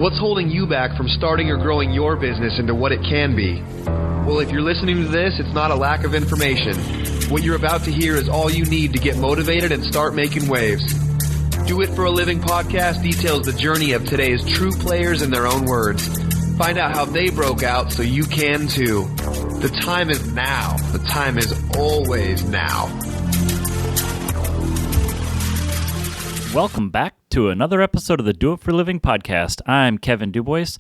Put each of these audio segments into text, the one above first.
What's holding you back from starting or growing your business into what it can be? Well, if you're listening to this, it's not a lack of information. What you're about to hear is all you need to get motivated and start making waves. Do It for a Living podcast details the journey of today's true players in their own words. Find out how they broke out so you can too. The time is now. The time is always now. Welcome back to another episode of the Do It for a Living podcast. I'm Kevin Dubois.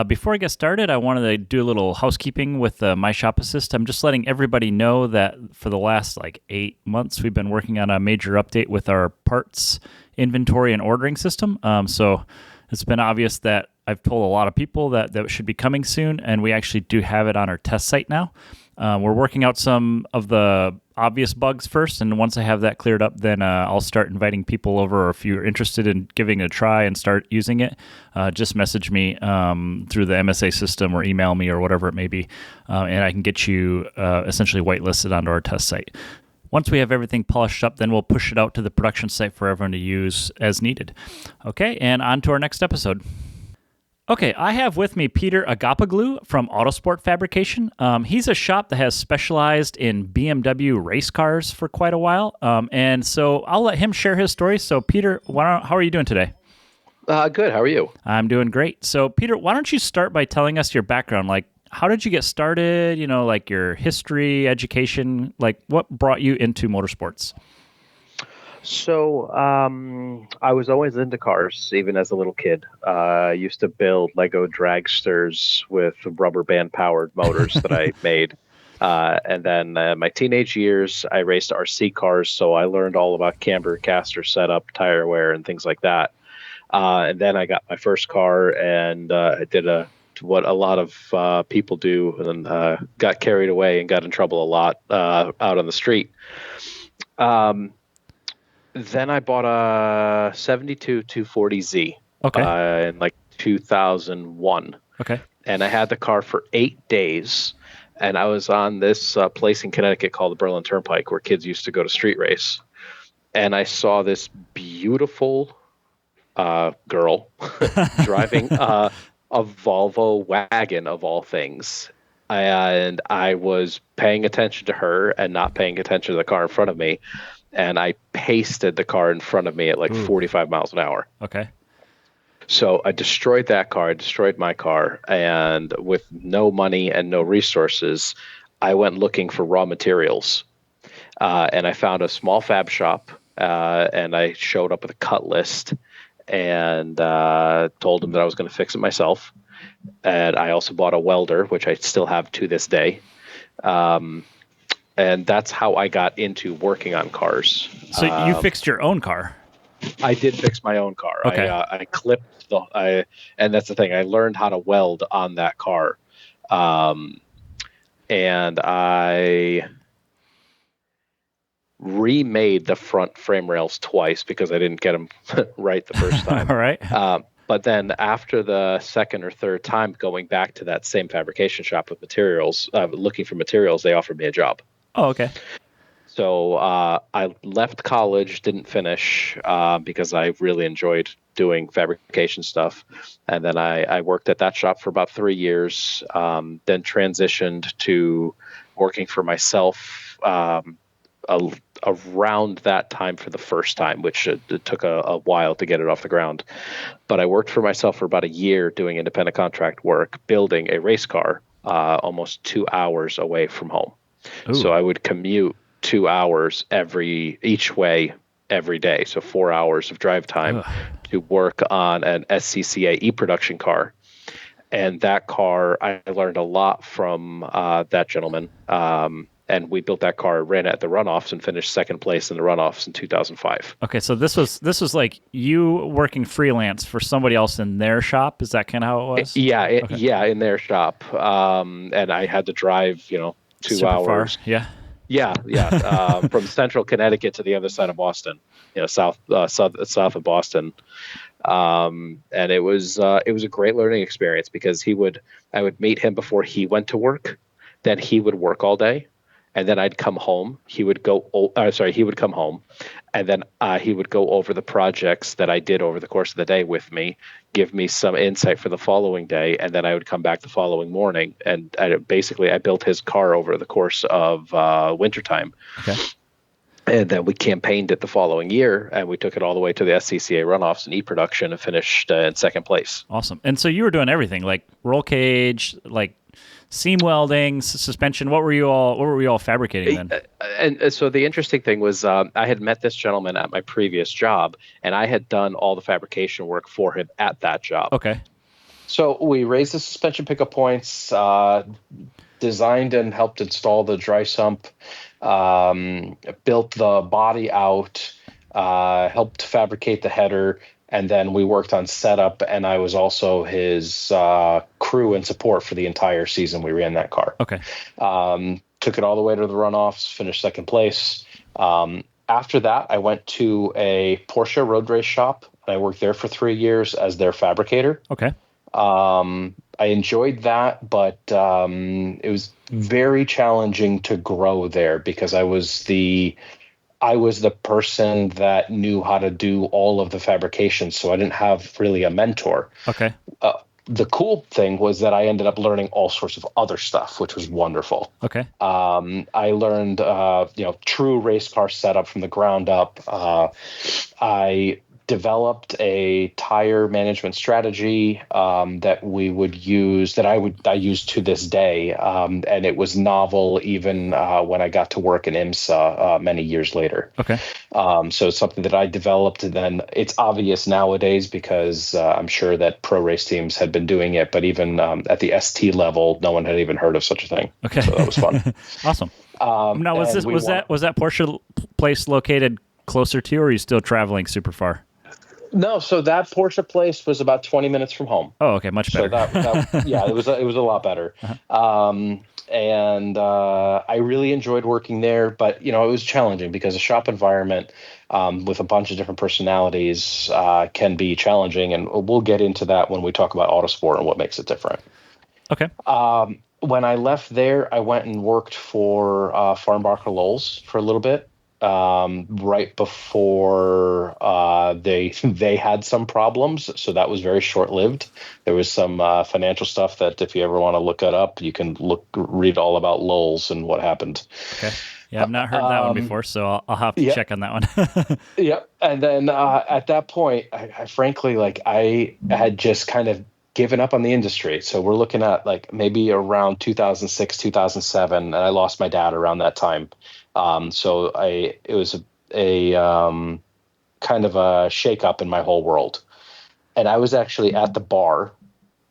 Before I get started, I wanted to do a little housekeeping with My Shop Assist. I'm just letting everybody know that for the last 8 months, we've been working on a major update with our parts inventory and ordering system. So it's been obvious that I've told a lot of people that should be coming soon, and we actually do have it on our test site now. We're working out some of the obvious bugs first, and once I have that cleared up, then I'll start inviting people over, or if you're interested in giving it a try and start using it, just message me through the MSA system or email me or whatever it may be, and I can get you essentially whitelisted onto our test site. Once we have everything polished up, then we'll push it out to the production site for everyone to use as needed. Okay, and on to our next episode. Okay, I have with me Peter Aggapoglou from Autosport Fabrication. He's a shop that has specialized in BMW race cars for quite a while, and so I'll let him share his story. So, Peter, how are you doing today? Good. How are you? I'm doing great. So, Peter, why don't you start by telling us your background? How did you get started? Your history, education. What brought you into motorsports? So I was always into cars, even as a little kid. I used to build Lego dragsters with rubber band powered motors that I made. And then my teenage years, I raced RC cars. So I learned all about camber, caster setup, tire wear, and things like that. And then I got my first car, and I did what a lot of people do, and got carried away and got in trouble a lot out on the street. Then I bought a 72 240Z in 2001. Okay. And I had the car for 8 days. And I was on this place in Connecticut called the Berlin Turnpike, where kids used to go to street race. And I saw this beautiful girl driving a Volvo wagon, of all things. And I was paying attention to her and not paying attention to the car in front of me. And I pasted the car in front of me at 45 miles an hour. Okay. So I destroyed that car. I destroyed my car. And with no money and no resources, I went looking for raw materials. And I found a small fab shop. And I showed up with a cut list and told them that I was going to fix it myself. And I also bought a welder, which I still have to this day. And that's how I got into working on cars. So you fixed your own car? I did fix my own car. Okay. I clipped and that's the thing. I learned how to weld on that car. And I remade the front frame rails twice because I didn't get them right the first time. All right. But then after the second or third time going back to that same fabrication shop with materials, looking for materials, they offered me a job. Oh, okay. So I left college, didn't finish because I really enjoyed doing fabrication stuff. And then I worked at that shop for about 3 years, then transitioned to working for myself around that time for the first time, which it took a while to get it off the ground. But I worked for myself for about a year doing independent contract work, building a race car almost 2 hours away from home. Ooh. So I would commute 2 hours each way every day. So 4 hours of drive time to work on an SCCA e-production car. And that car, I learned a lot from that gentleman. And we built that car, ran it at the runoffs, and finished second place in the runoffs in 2005. Okay, so this was like you working freelance for somebody else in their shop. Is that kind of how it was? Yeah, in their shop. And I had to drive, 2 Super hours. Far. Yeah. Yeah. From central Connecticut to the other side of Boston, south of Boston. And it was a great learning experience because I would meet him before he went to work. Then he would work all day. and then I'd come home. He would come home, and then he would go over the projects that I did over the course of the day with me, give me some insight for the following day, and then I would come back the following morning. And I built his car over the course of wintertime. Okay. And then we campaigned it the following year, and we took it all the way to the SCCA runoffs and e-production and finished in second place. Awesome. And so you were doing everything, like roll cage, like seam welding, suspension. What were you all fabricating then? And so the interesting thing was I had met this gentleman at my previous job, and I had done all the fabrication work for him at that job. Okay. So we raised the suspension pickup points, designed and helped install the dry sump, built the body out, helped fabricate the header, and then we worked on setup, and I was also his crew and support for the entire season we ran that car. Okay. Took it all the way to the runoffs, finished second place. After that, I went to a Porsche road race shop, and I worked there for 3 years as their fabricator. Okay. I enjoyed that, but it was very challenging to grow there because I was the person that knew how to do all of the fabrication, so I didn't have really a mentor. Okay. The cool thing was that I ended up learning all sorts of other stuff, which was wonderful. Okay. I learned, true race car setup from the ground up. I developed a tire management strategy that we would use, that I use to this day, and it was novel even when I got to work in IMSA many years later. Okay. So it's something that I developed, and then it's obvious nowadays because I'm sure that pro race teams had been doing it, but even at the ST level, no one had even heard of such a thing. Okay. So that was fun. Awesome. Now, was that Porsche place located closer to you, or are you still traveling super far? No, so that Porsche place was about 20 minutes from home. Oh, okay, much better. So yeah, it was a lot better. Uh-huh. And I really enjoyed working there, but it was challenging because a shop environment with a bunch of different personalities can be challenging, and we'll get into that when we talk about Autosport and what makes it different. Okay. When I left there, I went and worked for Farnbacher Lowell's for a little bit. Right before they had some problems, so that was very short-lived. There was some financial stuff that if you ever want to look it up, you can read all about Lowell's and what happened. Okay. Yeah, I've not heard that one before, so I'll have to check on that one. Yeah, and then at that point, I frankly, I had just kind of given up on the industry. So we're looking at maybe around 2006, 2007, and I lost my dad around that time. So it was a kind of a shakeup in my whole world. And I was actually at the bar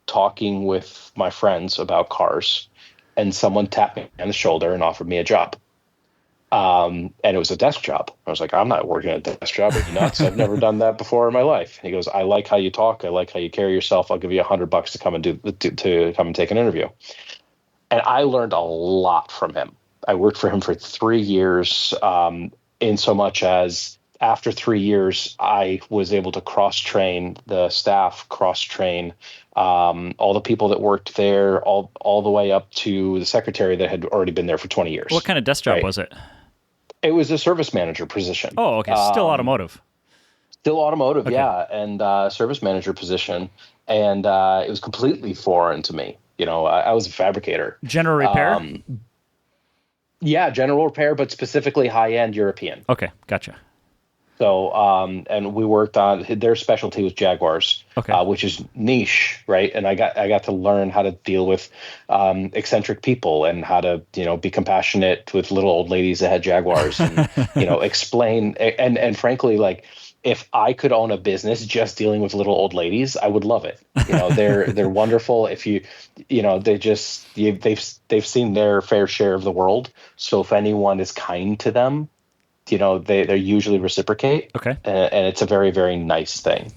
talking with my friends about cars, and someone tapped me on the shoulder and offered me a job. And it was a desk job. I was like, I'm not working at a desk job. Are you nuts? I've never done that before in my life. And he goes, I like how you talk. I like how you carry yourself. I'll give you $100 to come and to come and take an interview. And I learned a lot from him. I worked for him for 3 years, in so much as after 3 years, I was able to cross-train the staff, cross-train all the people that worked there, all the way up to the secretary that had already been there for 20 years. What kind of desk job was it? It was a service manager position. Oh, okay. Still automotive. Still automotive, okay. Yeah, and service manager position. And it was completely foreign to me. I was a fabricator. General repair? Yeah, general repair, but specifically high-end European. Okay, gotcha. So, and we worked on their specialty was Jaguars, which is niche, right? And I got to learn how to deal with eccentric people and how to be compassionate with little old ladies that had Jaguars, and explain. And frankly, if I could own a business just dealing with little old ladies, I would love it. They're wonderful. If they've seen their fair share of the world. So if anyone is kind to them, they usually reciprocate. Okay. And it's a very, very nice thing.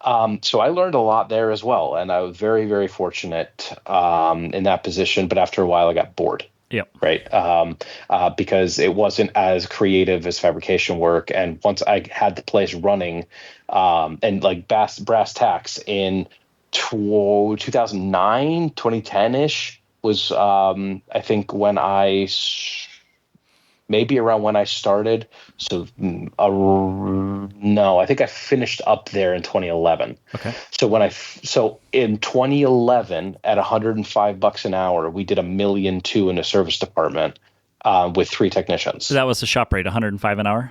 So I learned a lot there as well. And I was very, very fortunate in that position. But after a while, I got bored. Yeah. Right. Because it wasn't as creative as fabrication work. And once I had the place running and brass tacks in 2009, 2010-ish was, I think, when I maybe around when I started. So no, I think I finished up there in 2011. Okay. So in 2011 at $105 an hour, we did $1.2 million in a service department with 3 technicians. So that was the shop rate, 105 an hour?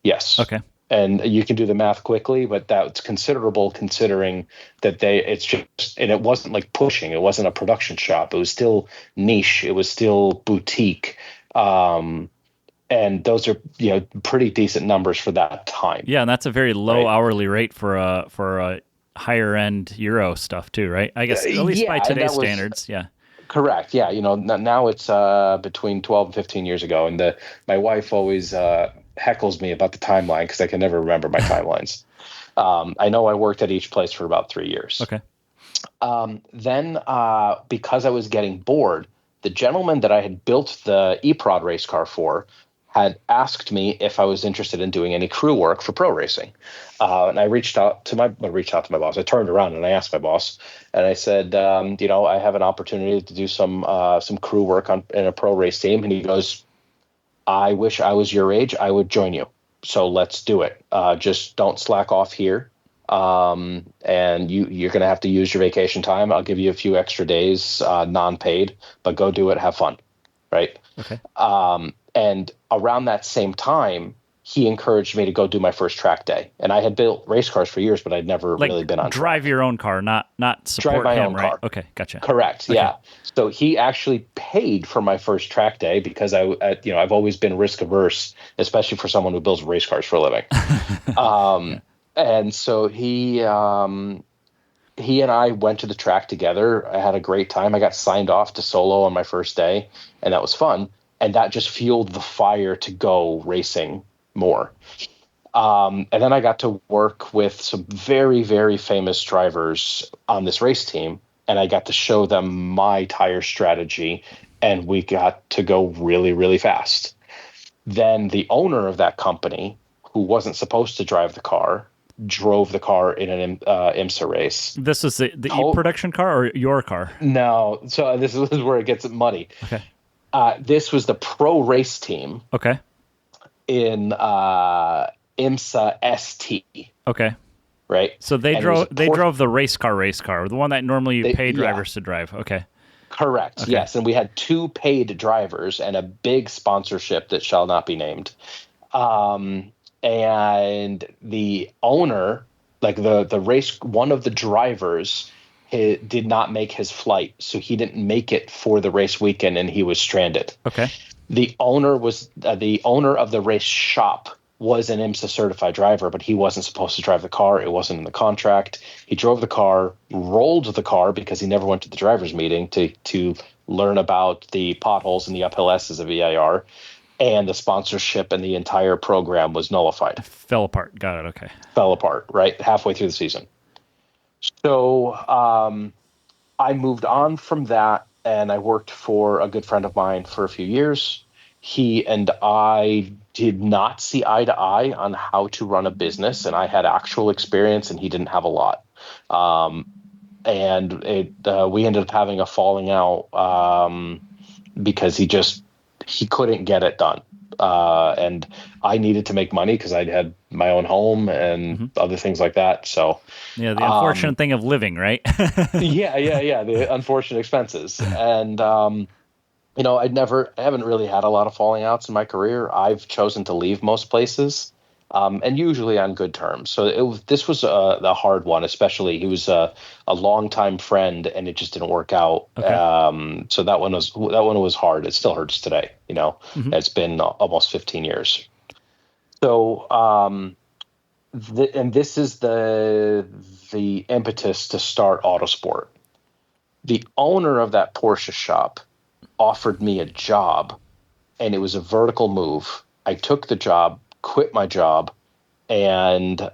Yes. Okay. And you can do the math quickly, but that's considerable considering that and it wasn't like pushing. It wasn't a production shop. It was still niche. It was still boutique. And those are, pretty decent numbers for that time. Yeah, and that's a very low hourly rate for a higher end Euro stuff too, right? I guess at least by today's standards. Yeah. Correct. Yeah. Now it's between 12 and 15 years ago. And my wife always heckles me about the timeline because I can never remember my timelines. I know I worked at each place for about 3 years. Okay. Then because I was getting bored, the gentleman that I had built the E-Prod race car for had asked me if I was interested in doing any crew work for pro racing. And I reached out to my boss. I turned around and I asked my boss, and I said, I have an opportunity to do some crew work in a pro race team. And he goes, I wish I was your age. I would join you. So let's do it. Just don't slack off here. And you're going to have to use your vacation time. I'll give you a few extra days, non-paid, but go do it. Have fun. Right. Okay. And around that same time, he encouraged me to go do my first track day. And I had built race cars for years, but I'd never really been on drive track. your own car, not support drive my him, own right? car. Okay, gotcha. Correct. Okay. Yeah. So he actually paid for my first track day because I've always been risk averse, especially for someone who builds race cars for a living. And so he and I went to the track together. I had a great time. I got signed off to solo on my first day, and that was fun. And that just fueled the fire to go racing more. And then I got to work with some very, very famous drivers on this race team, and I got to show them my tire strategy, and we got to go really, really fast. Then the owner of that company, who wasn't supposed to drive the car, drove the car in an IMSA race. This is the E-production car or your car? No. So this is where it gets muddy. Okay. This was the pro race team. Okay. In IMSA ST. Okay. Right. So they drove the race car, the one that normally you pay drivers to drive. Okay. Correct. Okay. Yes, and we had 2 paid drivers and a big sponsorship that shall not be named. And the owner, like the race, one of the drivers, did not make his flight, so he didn't make it for the race weekend, and he was stranded. Okay. The owner of the race shop was an IMSA certified driver, but he wasn't supposed to drive the car. It wasn't in the contract. He drove the car, rolled the car because he never went to the driver's meeting to learn about the potholes and the uphill S's of VIR. And the sponsorship and the entire program was nullified. Fell apart. Got it. Okay. Fell apart, right? Halfway through the season. So I moved on from that, and I worked for a good friend of mine for a few years. He and I did not see eye to eye on how to run a business, and I had actual experience, and he didn't have a lot. And we ended up having a falling out because he couldn't get it done. And I needed to make money because I had my own home and other things like that. So yeah, the unfortunate thing of living, right? yeah. The unfortunate expenses. And, I haven't really had a lot of falling outs in my career. I've chosen to leave most places. And usually on good terms. So this was the hard one, especially he was a longtime friend, and it just didn't work out. Okay. So that one was hard. It still hurts today. It's been almost 15 years. So and this is the impetus to start Autosport. The owner of that Porsche shop offered me a job, and it was a vertical move. I took the job, quit my job, and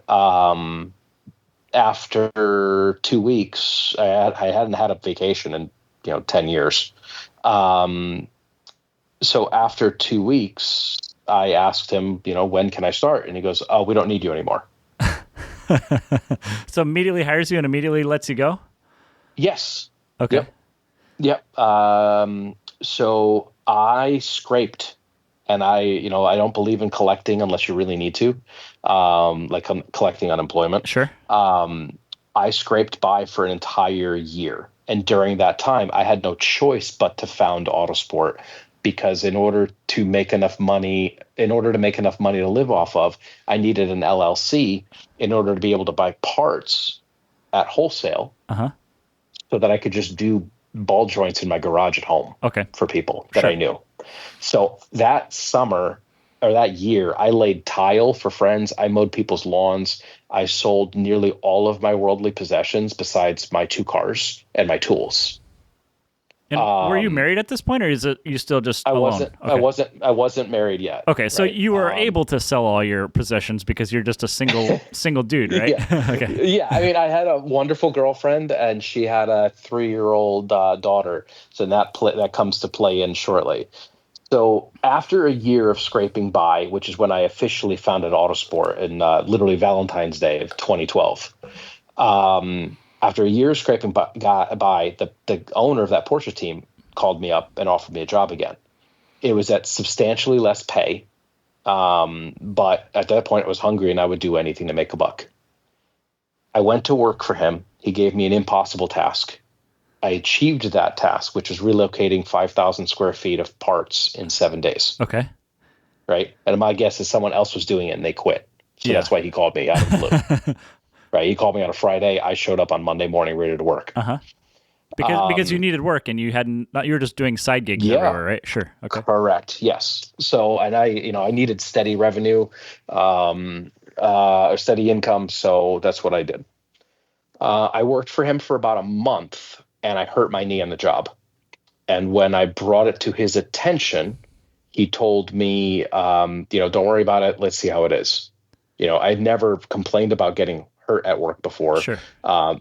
after 2 weeks, I hadn't had a vacation in 10 years. So after 2 weeks, I asked him, when can I start? And he goes, "Oh, we don't need you anymore." So immediately hires you and immediately lets you go? Yes. Okay. Yep. So I scraped And I don't believe in collecting unless you really need to, like collecting unemployment. Sure. I scraped by for an entire year. And during that time, I had no choice but to found Autosport, because in order to make enough money to live off of, I needed an LLC in order to be able to buy parts at wholesale, so that I could just do ball joints in my garage at home for people that I knew. So that summer, or that year, I laid tile for friends. I mowed people's lawns. I sold nearly all of my worldly possessions besides my 2 cars and my tools. And were you married at this point, or is it you still just alone? I wasn't married yet. Okay, so you were able to sell all your possessions because you're just a single dude, right? Yeah. Okay. Yeah, I mean, I had a wonderful girlfriend, and she had a 3-year-old daughter, so that comes to play in shortly. So after a year of scraping by, which is when I officially founded Autosport in literally Valentine's Day of 2012. After a year of scraping by, the owner of that Porsche team called me up and offered me a job again. It was at substantially less pay, but at that point I was hungry and I would do anything to make a buck. I went to work for him. He gave me an impossible task. I achieved that task, which was relocating 5,000 square feet of parts in 7 days. Okay. Right. And my guess is someone else was doing it and they quit. So that's why he called me out of the blue. Right. He called me on a Friday. I showed up on Monday morning ready to work. Because you needed work and you were just doing side gigs everywhere, right? Sure. Okay. Correct. Yes. So, and I needed steady revenue, steady income. So that's what I did. I worked for him for about a month and I hurt my knee on the job. And when I brought it to his attention, he told me, don't worry about it. Let's see how it is. I'd never complained about getting hurt at work before. Sure.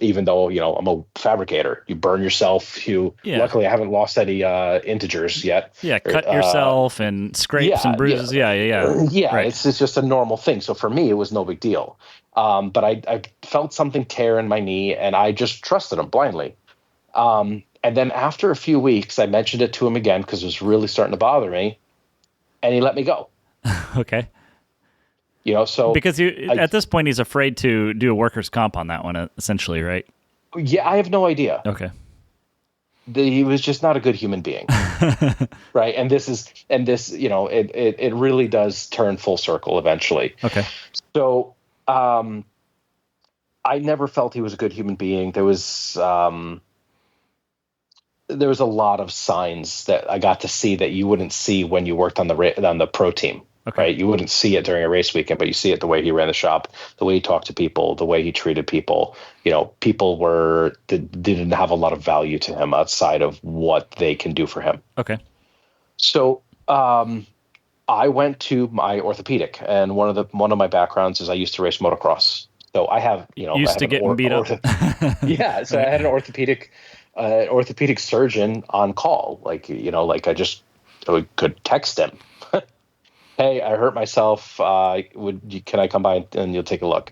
Even though, I'm a fabricator. You burn yourself. Luckily, I haven't lost any integers yet. Yeah, cut yourself and scrapes and bruises. Yeah. Right. It's just a normal thing. So for me, it was no big deal. But I felt something tear in my knee, and I just trusted him blindly. And then after a few weeks, I mentioned it to him again because it was really starting to bother me, and he let me go. Okay. So because at this point he's afraid to do a workers' comp on that one, essentially, right? Yeah, I have no idea. Okay. He was just not a good human being, right? And it really does turn full circle eventually. Okay. So, I never felt he was a good human being. There was a lot of signs that I got to see that you wouldn't see when you worked on the pro team. Okay. Right. You wouldn't see it during a race weekend, but you see it the way he ran the shop, the way he talked to people, the way he treated people. People didn't have a lot of value to him outside of what they can do for him. Okay. So I went to my orthopedic, and one of my backgrounds is I used to race motocross. So I have, used to getting beat up. Yeah. So I had an orthopedic surgeon on call. I could text him. Hey, I hurt myself. Can I come by and you'll take a look?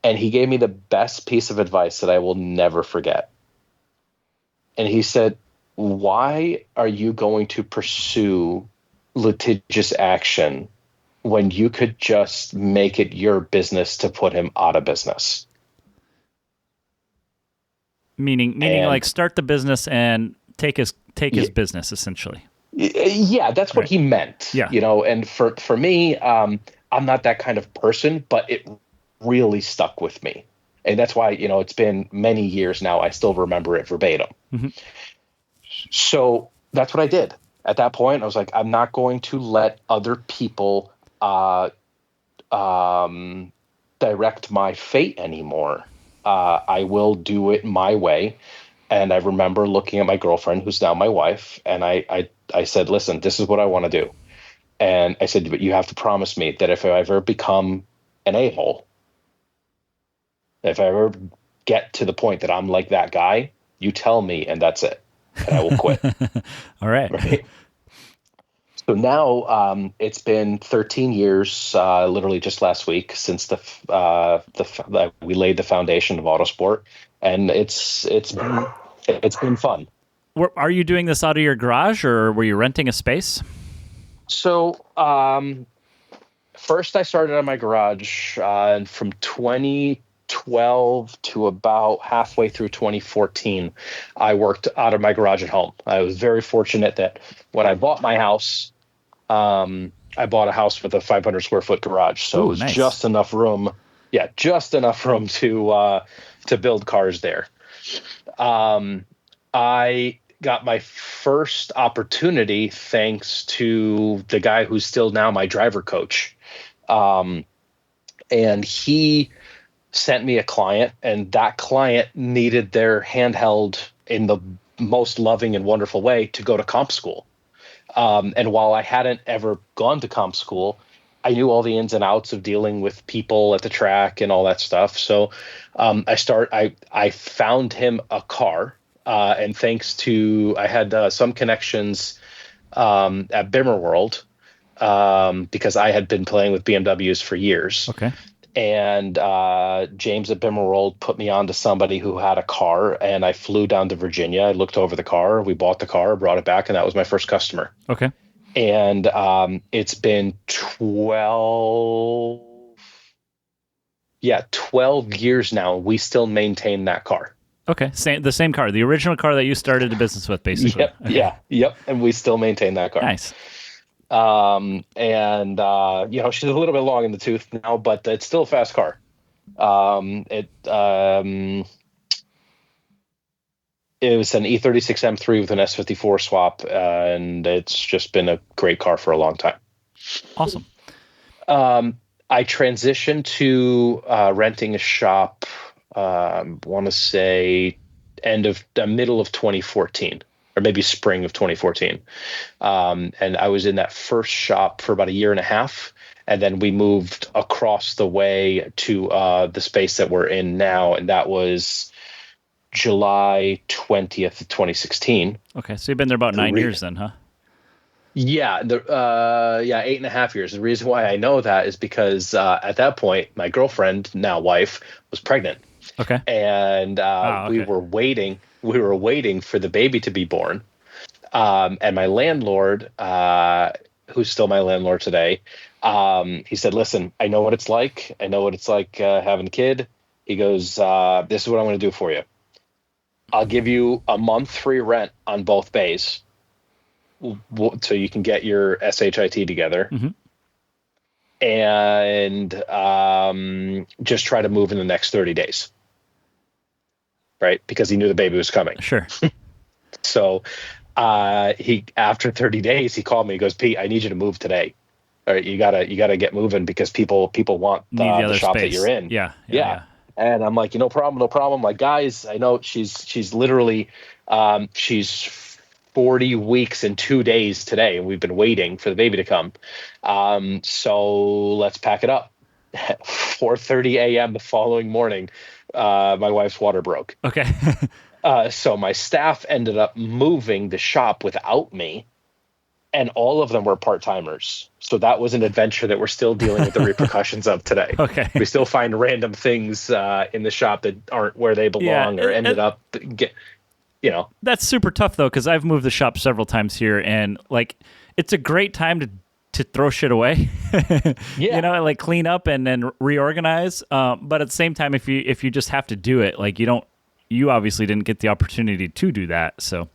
And he gave me the best piece of advice that I will never forget. And he said, why are you going to pursue litigious action when you could just make it your business to put him out of business? Meaning like start the business and take his business, essentially. Yeah, that's what he meant. Yeah. And for me, I'm not that kind of person, but it really stuck with me. And that's why, it's been many years now. I still remember it verbatim. Mm-hmm. So that's what I did. At that point, I was like, I'm not going to let other people direct my fate anymore. I will do it my way. And I remember looking at my girlfriend, who's now my wife, and I said, listen, this is what I want to do. And I said, but you have to promise me that if I ever become an a-hole, if I ever get to the point that I'm like that guy, you tell me and that's it. And I will quit. All right. So now it's been 13 years, literally just last week, since we laid the foundation of Autosport, and it's been fun. Are you doing this out of your garage, or were you renting a space? So, first I started in my garage, and from 2012 to about halfway through 2014, I worked out of my garage at home. I was very fortunate that when I bought my house, I bought a house with a 500 square foot garage. So it was nice. just enough room. Yeah, just enough room to build cars there. I got my first opportunity thanks to the guy who's still now my driver coach. And he sent me a client, and that client needed their handheld in the most loving and wonderful way to go to comp school. And while I hadn't ever gone to comp school, I knew all the ins and outs of dealing with people at the track and all that stuff. So I found him a car. And thanks to, I had some connections at Bimmer World because I had been playing with BMWs for years. Okay. And James at Bimmer World put me on to somebody who had a car, and I flew down to Virginia. I looked over the car. We bought the car, brought it back, and that was my first customer. Okay. And it's been 12 years now. We still maintain that car. Okay, the same car, the original car that you started the business with, basically. Yep, okay. Yep, and we still maintain that car. Nice. And she's a little bit long in the tooth now, but it's still a fast car. It was an E36 M3 with an S54 swap, and it's just been a great car for a long time. Awesome. I transitioned to renting a shop. Want to say middle of 2014, or maybe spring of 2014. And I was in that first shop for about a year and a half. And then we moved across the way to the space that we're in now. And that was July 20th, 2016. Okay. So you've been there about 9 years then, huh? Yeah. 8.5 years. The reason why I know that is because at that point, my girlfriend, now wife, was pregnant. Okay. And we were waiting for the baby to be born. And my landlord, who's still my landlord today, he said, listen, I know what it's like. I know what it's like having a kid. He goes, this is what I'm going to do for you. I'll give you a month free rent on both bays so you can get your SHIT together. Mm-hmm. And just try to move in the next 30 days. Right? Because he knew the baby was coming. Sure. So after 30 days, he called me. He goes, Pete, I need you to move today. All right, you gotta get moving because people want the shop space that you're in. Yeah. And I'm like, no problem. Like, guys, I know she's literally she's 40 weeks and 2 days today, and we've been waiting for the baby to come. So let's pack it up. 4:30 a.m. the following morning, my wife's water broke. Okay. So my staff ended up moving the shop without me, and all of them were part-timers. So that was an adventure that we're still dealing with the repercussions of today. Okay. We still find random things in the shop that aren't where they belong or ended up That's super tough though, because I've moved the shop several times here, and like it's a great time to throw shit away. Yeah. Like clean up and then reorganize. But at the same time, if you just have to do it, like you obviously didn't get the opportunity to do that. So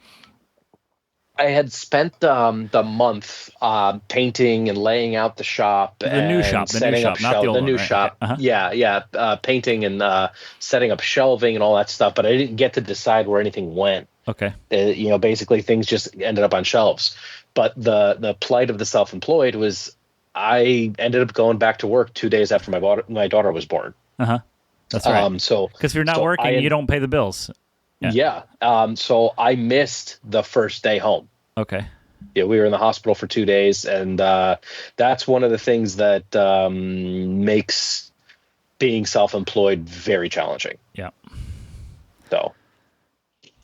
I had spent the month painting and laying out the shop. The new shop, not the old one, right? shop. Okay. Uh-huh. Yeah. Painting and setting up shelving and all that stuff. But I didn't get to decide where anything went. Okay. Basically things just ended up on shelves. But the plight of the self-employed was I ended up going back to work 2 days after my daughter was born. Uh-huh. That's right. Because if you're not working, you don't pay the bills. Yeah. So I missed the first day home. Okay. Yeah, we were in the hospital for 2 days, and that's one of the things that makes being self-employed very challenging. Yeah. So.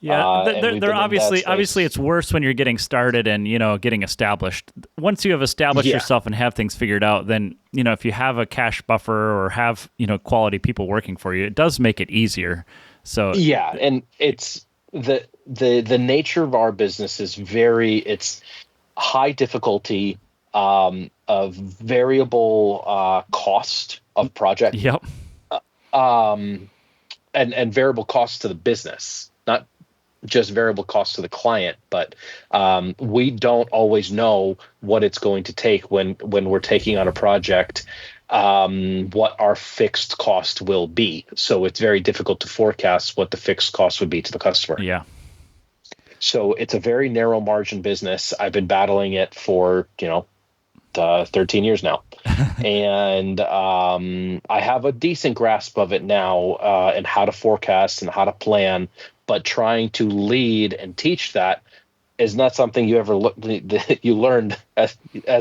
Yeah, they're obviously it's worse when you're getting started and getting established. Once you have established yourself and have things figured out, then if you have a cash buffer or have quality people working for you, it does make it easier. So yeah, and it's the nature of our business is it's high difficulty, a variable cost of project. Yep. And variable costs to the business, not just variable costs to the client, but we don't always know what it's going to take when we're taking on a project, what our fixed cost will be. So it's very difficult to forecast what the fixed cost would be to the customer. Yeah. So it's a very narrow margin business. I've been battling it for, 13 years now. And I have a decent grasp of it now, and how to forecast and how to plan, but trying to lead and teach that is not something you you learned as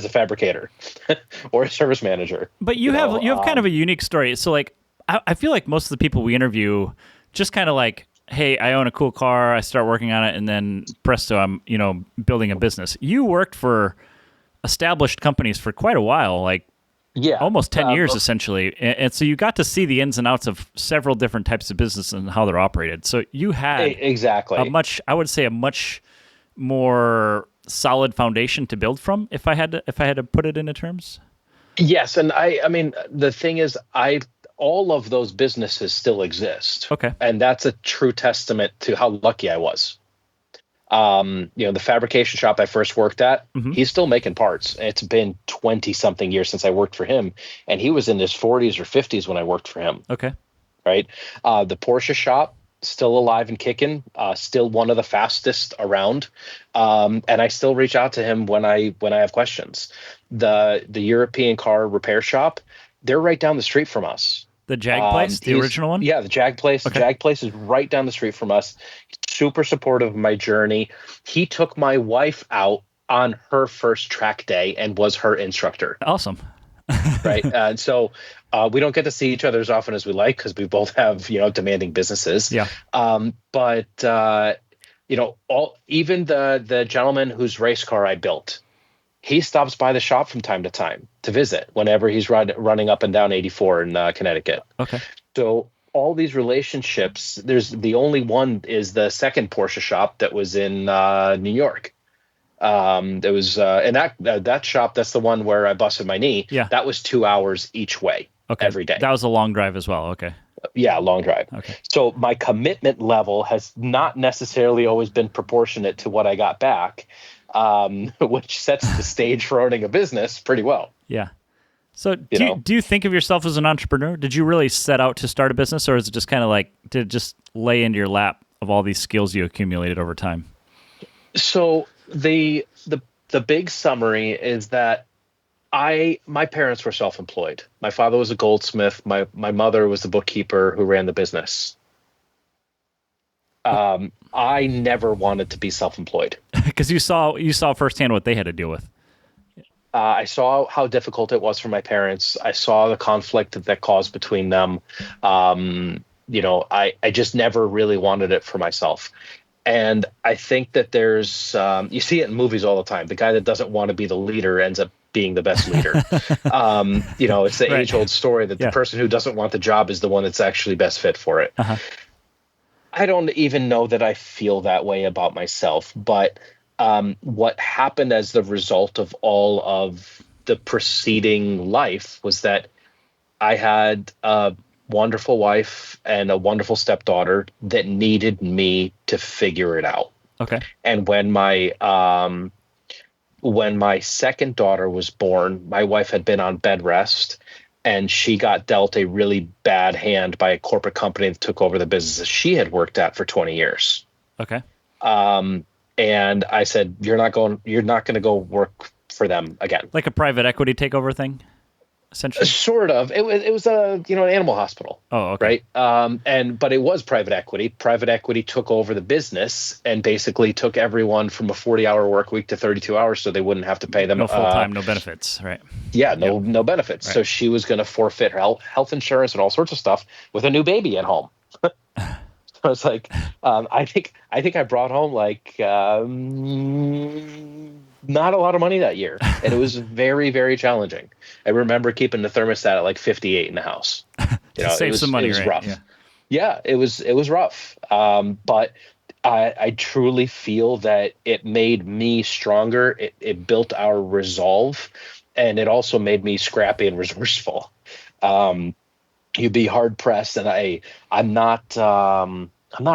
a fabricator or a service manager. But you have kind of a unique story. So like, I feel like most of the people we interview just kind of like, hey, I own a cool car, I start working on it, and then presto, I'm, building a business. You worked for established companies for quite a while, like almost 10 years essentially. And so you got to see the ins and outs of several different types of business and how they're operated. So you had exactly a much more solid foundation to build from, if I had to put it into terms. Yes. And I mean, the thing is, all of those businesses still exist. Okay. And that's a true testament to how lucky I was. The fabrication shop I first worked at, he's still making parts. It's been 20 something years since I worked for him, and he was in his 40s or 50s when I worked for him. Okay. Right. The Porsche shop, still alive and kicking, still one of the fastest around. And I still reach out to him when I have questions. The European car repair shop, they're right down the street from us. The Jag place, the original one? Yeah, the Jag place. Okay. The Jag place is right down the street from us. Super supportive of my journey. He took my wife out on her first track day and was her instructor. Awesome. Right. And so we don't get to see each other as often as we like because we both have, demanding businesses. Yeah. But even the gentleman whose race car I built, he stops by the shop from time to time to visit whenever he's running up and down 84 in Connecticut. Okay. So all these relationships, the only one is the second Porsche shop that was in New York. There was and that shop, that's the one where I busted my knee. Yeah. That was 2 hours each way every day. That was a long drive as well. Okay. Yeah, long drive. Okay. So my commitment level has not necessarily always been proportionate to what I got back. Which sets the stage for owning a business pretty well. Yeah. So do you think of yourself as an entrepreneur? Did you really set out to start a business, or is it just kind of like, did it just lay into your lap of all these skills you accumulated over time? So the big summary is that my parents were self-employed. My father was a goldsmith. My mother was the bookkeeper who ran the business. I never wanted to be self-employed because you saw firsthand what they had to deal with. I saw how difficult it was for my parents. I saw the conflict that caused between them. I just never really wanted it for myself. And I think that there's, you see it in movies all the time. The guy that doesn't want to be the leader ends up being the best leader. It's the age-old story that the person who doesn't want the job is the one that's actually best fit for it. Uh-huh. I don't even know that I feel that way about myself, but what happened as the result of all of the preceding life was that I had a wonderful wife and a wonderful stepdaughter that needed me to figure it out. Okay. And when my second daughter was born, my wife had been on bed rest, and she got dealt a really bad hand by a corporate company that took over the business that she had worked at for 20 years. Okay. And I said, you're not going to go work for them again. Like a private equity takeover thing, essentially? Sort of. It was an animal hospital. Oh, okay. Right. But it was private equity. Private equity took over the business and basically took everyone from a 40-hour work week to 32 hours so they wouldn't have to pay them. No full-time, no benefits, right? Yeah, no benefits. Right. So she was going to forfeit her health insurance and all sorts of stuff with a new baby at home. I was like, I think I brought home like not a lot of money that year, and it was very, very challenging. I remember keeping the thermostat at like 58 in the house. Save some money, it was right? rough. Yeah, it was rough. But I truly feel that it made me stronger. It built our resolve, and it also made me scrappy and resourceful. You'd be hard pressed, and I'm not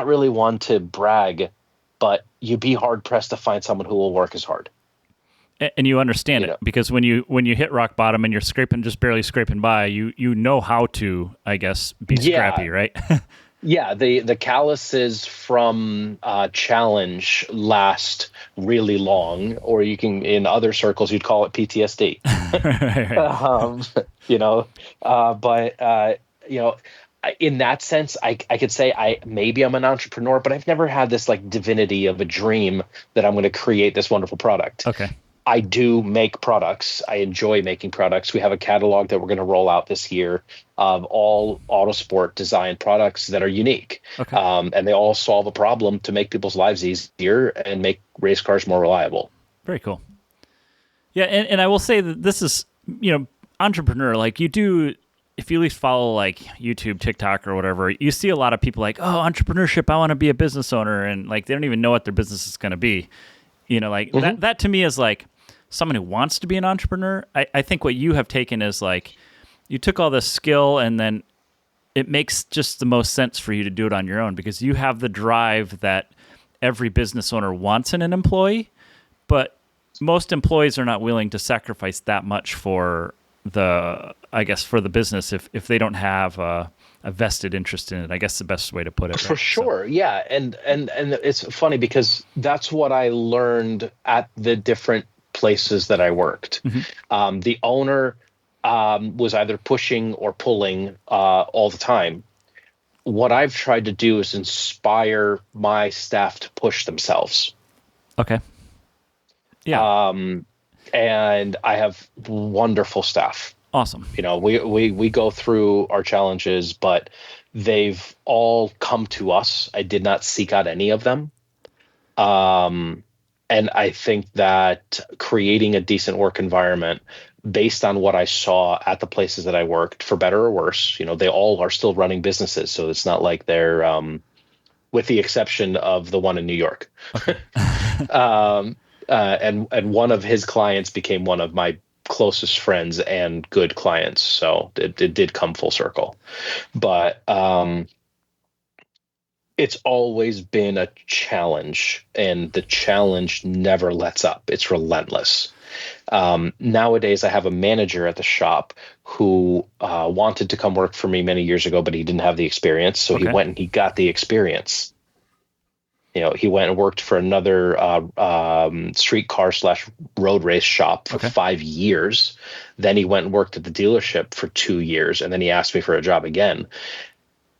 really one to brag, but you'd be hard pressed to find someone who will work as hard. And you understand it, because when you hit rock bottom and you're just barely scraping by, you know how to, I guess, be scrappy, right? Yeah, the calluses from challenge last really long, or you can, in other circles, you'd call it PTSD. In that sense, I could say maybe I'm an entrepreneur, but I've never had this like divinity of a dream that I'm going to create this wonderful product. Okay. I do make products. I enjoy making products. We have a catalog that we're going to roll out this year of all Autosport designed products that are unique. Okay. And they all solve a problem to make people's lives easier and make race cars more reliable. Very cool. Yeah, and I will say that this is, entrepreneur, like you do, if you at least follow like YouTube, TikTok, or whatever, you see a lot of people like, oh, entrepreneurship, I want to be a business owner. And like, they don't even know what their business is going to be. That to me is like someone who wants to be an entrepreneur. I think what you have taken is like, you took all this skill and then it makes just the most sense for you to do it on your own, because you have the drive that every business owner wants in an employee, but most employees are not willing to sacrifice that much for the business if they don't have a vested interest in it. I guess the best way to put it. For sure. Yeah. And it's funny because that's what I learned at the different places that I worked. Mm-hmm. The owner was either pushing or pulling all the time. What I've tried to do is inspire my staff to push themselves. Okay. Yeah. And I have wonderful staff. Awesome. We go through our challenges, but they've all come to us. I did not seek out any of them. And I think that creating a decent work environment based on what I saw at the places that I worked, for better or worse, they all are still running businesses. So it's not like they're, with the exception of the one in New York. Okay. And one of his clients became one of my closest friends and good clients. So it did come full circle. But it's always been a challenge, and the challenge never lets up. It's relentless. Nowadays, I have a manager at the shop who wanted to come work for me many years ago, but he didn't have the experience. So he went and he got the experience. He went and worked for another streetcar / road race shop for 5 years. Then he went and worked at the dealership for 2 years. And then he asked me for a job again.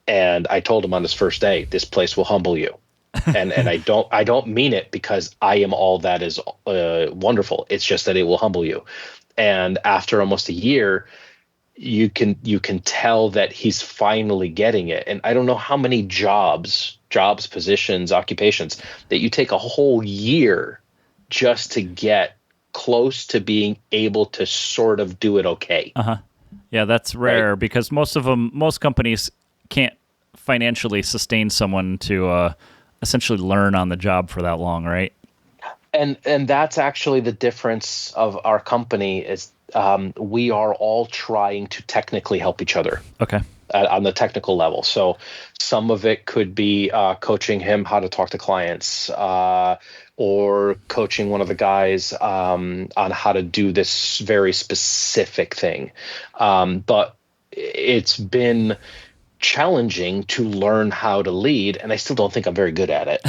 And I told him on his first day, this place will humble you. And I don't mean it because I am all that is wonderful. It's just that it will humble you. And after almost a year, you can tell that he's finally getting it. And I don't know how many jobs, positions, occupations that you take a whole year just to get close to being able to sort of do it okay. Uh-huh. Yeah, that's rare, right? Because most companies can't financially sustain someone to essentially learn on the job for that long, right? And that's actually the difference of our company is we are all trying to technically help each other. Okay. On the technical level. So some of it could be coaching him how to talk to clients, or coaching one of the guys on how to do this very specific thing. But it's been challenging to learn how to lead, and I still don't think I'm very good at it.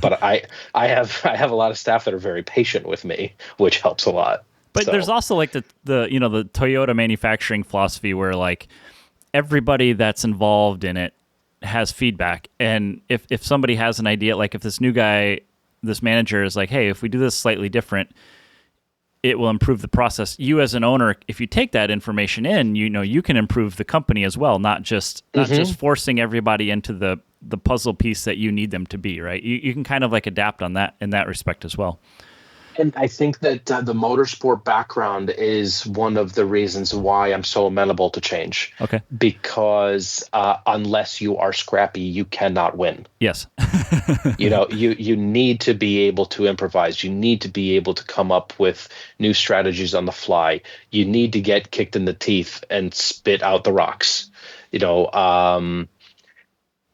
But I have a lot of staff that are very patient with me, which helps a lot. But there's also like the Toyota manufacturing philosophy where like everybody that's involved in it has feedback. And if somebody has an idea, like if this new guy, this manager is like, hey, if we do this slightly different, it will improve the process. You as an owner, if you take that information in, you can improve the company as well, not just forcing everybody into the puzzle piece that you need them to be, right? You can kind of like adapt on that in that respect as well. And I think that the motorsport background is one of the reasons why I'm so amenable to change. Okay. Because unless you are scrappy, you cannot win. Yes. You need to be able to improvise. You need to be able to come up with new strategies on the fly. You need to get kicked in the teeth and spit out the rocks.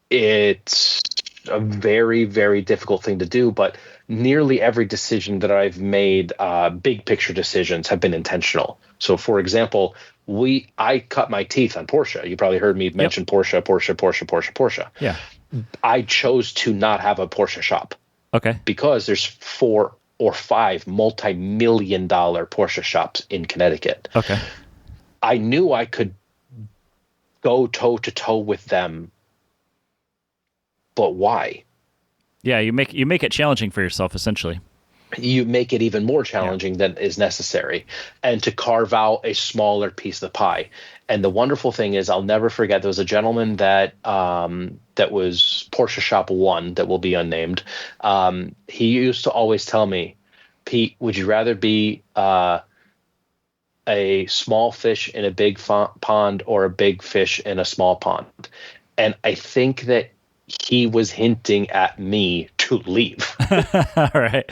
It's a very, very difficult thing to do, but nearly every decision that I've made, big picture decisions, have been intentional. So, for example, I cut my teeth on Porsche. You probably heard me mention Porsche. Yeah. I chose to not have a Porsche shop. Okay. Because there's 4 or 5 multi-million-dollar Porsche shops in Connecticut. Okay. I knew I could go toe to toe with them, but why? Yeah, you make it challenging for yourself, essentially. You make it even more challenging than is necessary, and to carve out a smaller piece of the pie. And the wonderful thing is, I'll never forget, there was a gentleman that was Porsche Shop 1 that will be unnamed. He used to always tell me, Pete, would you rather be a small fish in a big pond or a big fish in a small pond? And I think that he was hinting at me to leave. All right.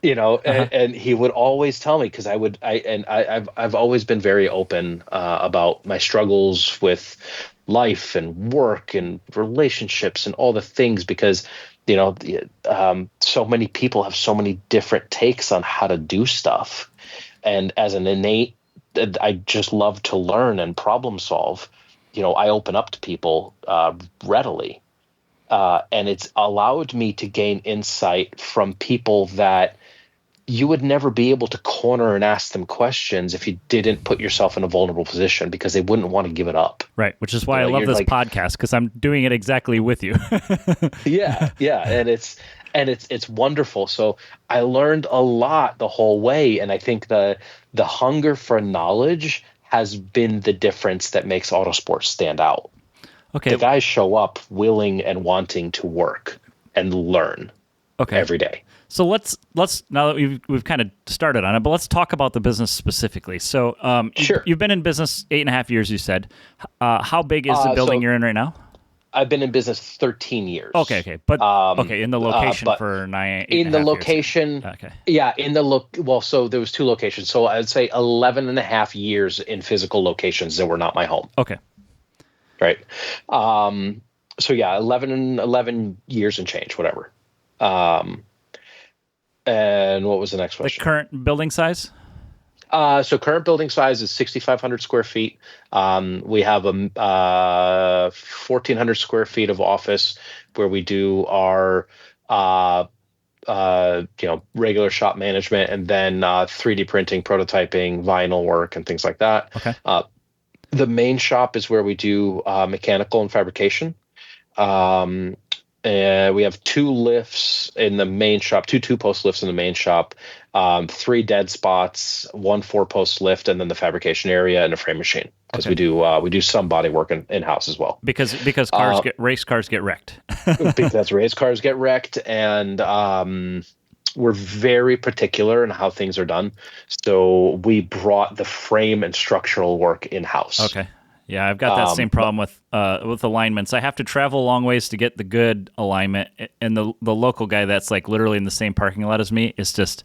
And he would always tell me, because I've always been very open about my struggles with life and work and relationships and all the things, because so many people have so many different takes on how to do stuff, and as an innate, I just love to learn and problem solve. I open up to people readily. And it's allowed me to gain insight from people that you would never be able to corner and ask them questions if you didn't put yourself in a vulnerable position, because they wouldn't want to give it up. Right, which is why I love this podcast, because I'm doing it exactly with you. Yeah, and it's wonderful. So I learned a lot the whole way, and I think the hunger for knowledge has been the difference that makes Autosport stand out. Okay. The guys show up willing and wanting to work and learn every day. So let's now that we've kind of started on it, but let's talk about the business specifically. So sure. You've been in business 8.5 years, you said. How big is the building you're in right now? I've been in business 13 years. Okay. But in the location for 9. In the location, years. Okay. Yeah, so there was 2 locations. So I'd say 11 and a half years in physical locations that were not my home. Okay. Right. So yeah, 11 years and change, whatever. And what was the next question? The current building size? So current building size is 6,500 square feet. We have 1,400 square feet of office where we do our regular shop management, and then 3D printing, prototyping, vinyl work, and things like that. Okay. The main shop is where we do mechanical and fabrication. And we have 2 lifts in the main shop, 2 2-post lifts in the main shop, 3 dead spots, 1 4-post lift, and then the fabrication area and a frame machine. Because we do some body work in house as well. Because race cars get wrecked. Because race cars get wrecked, and we're very particular in how things are done. So we brought the frame and structural work in house. Okay. Yeah, I've got that same problem with alignments. I have to travel a long ways to get the good alignment, and the local guy that's like literally in the same parking lot as me is just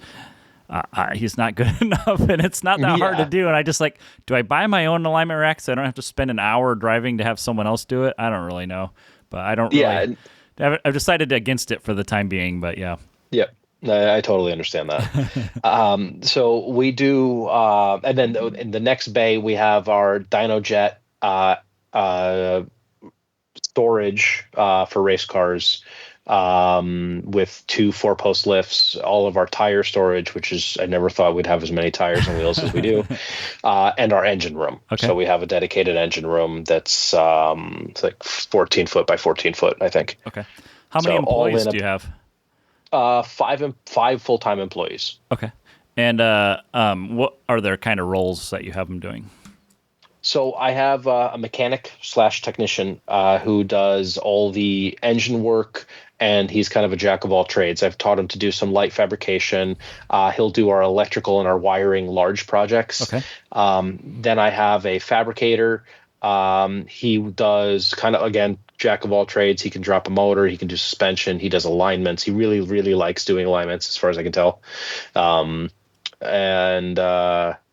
he's not good enough, and it's not that hard to do. And I just do I buy my own alignment rack so I don't have to spend an hour driving to have someone else do it? I don't really know, but I don't. Really, I've decided against it for the time being, but yeah. Yep. I totally understand that. So we do, and then in the next bay we have our DynoJet storage for race cars, with 2 4-post lifts, all of our tire storage, which is, I never thought we'd have as many tires and wheels as we do, and our engine room. Okay. So we have a dedicated engine room that's it's like 14 foot by 14 foot, I think. Okay. How many employees do you have? 5 full-time employees. Okay. And what are their kind of roles that you have them doing? So I have a mechanic / technician who does all the engine work, and he's kind of a jack of all trades. I've taught him to do some light fabrication. He'll do our electrical and our wiring large projects. Okay. Then I have a fabricator. He does kind of, again, jack of all trades. He can drop a motor. He can do suspension. He does alignments. He really, really likes doing alignments, as far as I can tell. And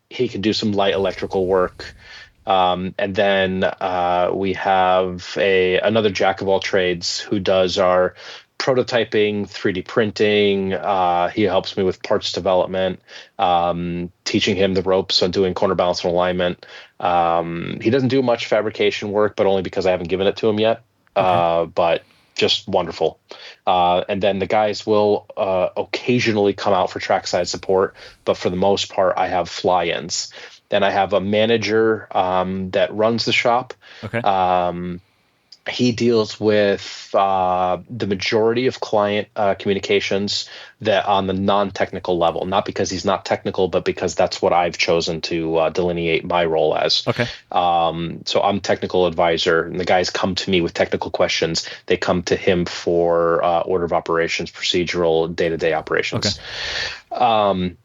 he can do some light electrical work. And then we have another jack of all trades who does our prototyping, 3D printing. He helps me with parts development, teaching him the ropes on doing corner balance and alignment. He doesn't do much fabrication work, but only because I haven't given it to him yet. Okay. But just wonderful. And then the guys will occasionally come out for trackside support, but for the most part, I have fly-ins. Then I have a manager that runs the shop. Okay. He deals with the majority of client communications that on the non-technical level, not because he's not technical, but because that's what I've chosen to delineate my role as. Okay. So I'm technical advisor, and the guys come to me with technical questions. They come to him for order of operations, procedural, day-to-day operations. Okay.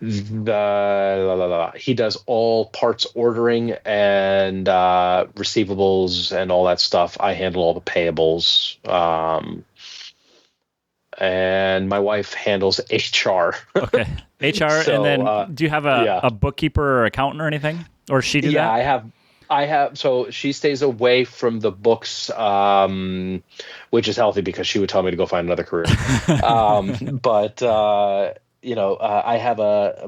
He does all parts ordering and receivables and all that stuff. I handle all the payables. And my wife handles HR. Okay. HR. So, and then do you have a bookkeeper or accountant or anything? Or she do that? Yeah, I have. So she stays away from the books, which is healthy because she would tell me to go find another career. I have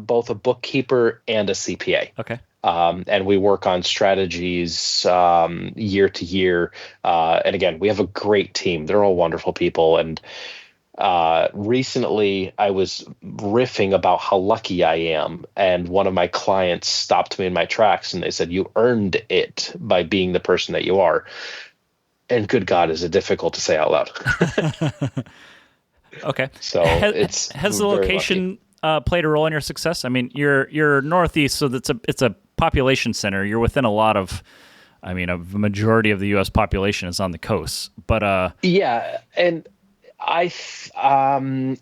both a bookkeeper and a CPA. Okay. And we work on strategies year to year. And again, we have a great team. They're all wonderful people. And recently I was riffing about how lucky I am. And one of my clients stopped me in my tracks and they said, "You earned it by being the person that you are." And good God, is it difficult to say out loud. Okay. So has the location played a role in your success? I mean, you're northeast, so it's a population center. You're within a lot of, a majority of the U.S. population is on the coast. But yeah, and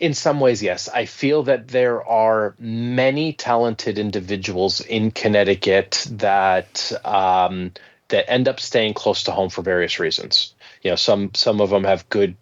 in some ways, yes, I feel that there are many talented individuals in Connecticut that end up staying close to home for various reasons. Some of them have good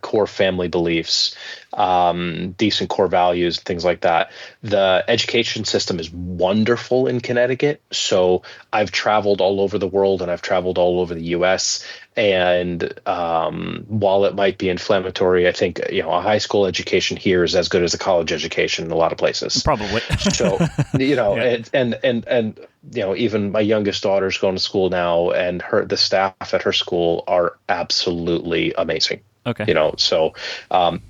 core family beliefs, decent core values, things like that. The education system is wonderful in Connecticut. So I've traveled all over the world and I've traveled all over the U.S. And while it might be inflammatory, I think a high school education here is as good as a college education in a lot of places. Probably. So yeah. and even my youngest daughter's going to school now, and the staff at her school are absolutely amazing. Okay. So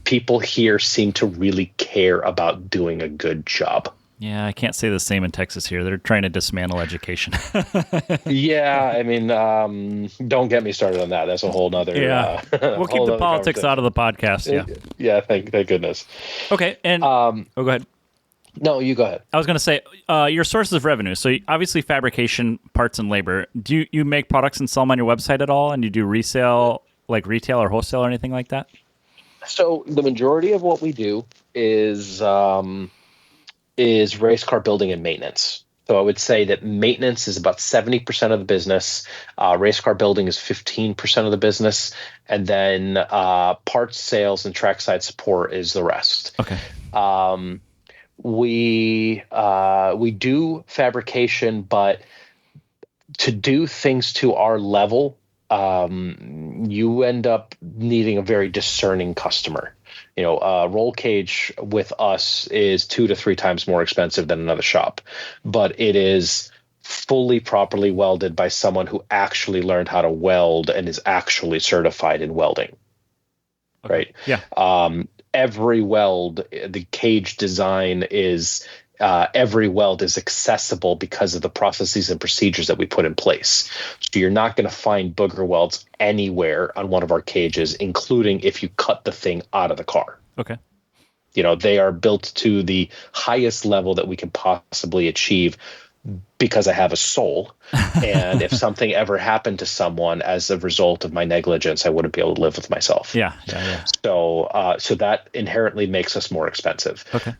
people here seem to really care about doing a good job. Yeah, I can't say the same in Texas here. They're trying to dismantle education. Yeah, don't get me started on that. That's a whole nother. Yeah, we'll keep the politics out of the podcast. Yeah. Yeah, thank goodness. Okay, and go ahead. No, you go ahead. I was going to say your sources of revenue. So obviously fabrication, parts, and labor. Do you make products and sell them on your website at all? And you do resale, like retail or wholesale or anything like that? So the majority of what we do is race car building and maintenance. So I would say that maintenance is about 70% of the business. Race car building is 15% of the business. And then parts sales and trackside support is the rest. Okay. We do fabrication, but to do things to our level, you end up needing a very discerning customer. Roll cage with us is 2 to 3 times more expensive than another shop, but it is fully properly welded by someone who actually learned how to weld and is actually certified in welding. Okay. Right? Yeah. Every weld, the cage design is every weld is accessible because of the processes and procedures that we put in place. So you're not going to find booger welds anywhere on one of our cages, including if you cut the thing out of the car. Okay. They are built to the highest level that we can possibly achieve because I have a soul. And if something ever happened to someone as a result of my negligence, I wouldn't be able to live with myself. Yeah. So that inherently makes us more expensive. Okay.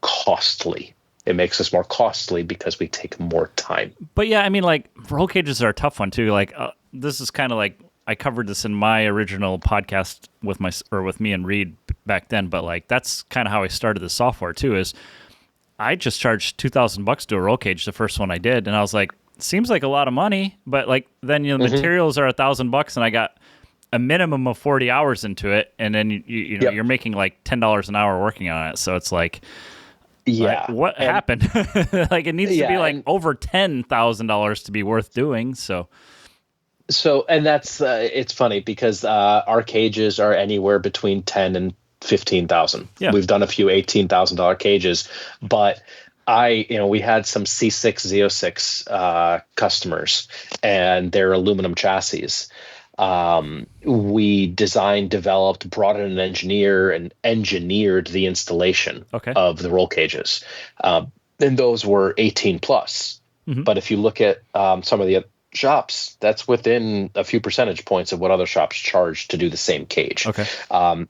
Costly. It makes us more costly because we take more time. But yeah, roll cages are a tough one too. This is kind of like I covered this in my original podcast with me and Reed back then, but like that's kind of how I started the software too. Is I just charged $2,000 to a roll cage, the first one I did, and I was like, seems like a lot of money, but like then materials are $1,000, and I got a minimum of 40 hours into it, and then you know you're making like $10 an hour working on it, so it's like. Yeah. Like, what happened? Like it needs to be like over $10,000 to be worth doing. So, and that's it's funny because our cages are anywhere between 10 and 15,000. Yeah. We've done a few $18,000 cages, but we had some C6 Z06 customers, and they're aluminum chassis. We designed, developed, brought in an engineer, and engineered the installation of the roll cages. And those were 18 plus. Mm-hmm. But if you look at some of the shops, that's within a few percentage points of what other shops charge to do the same cage. Okay.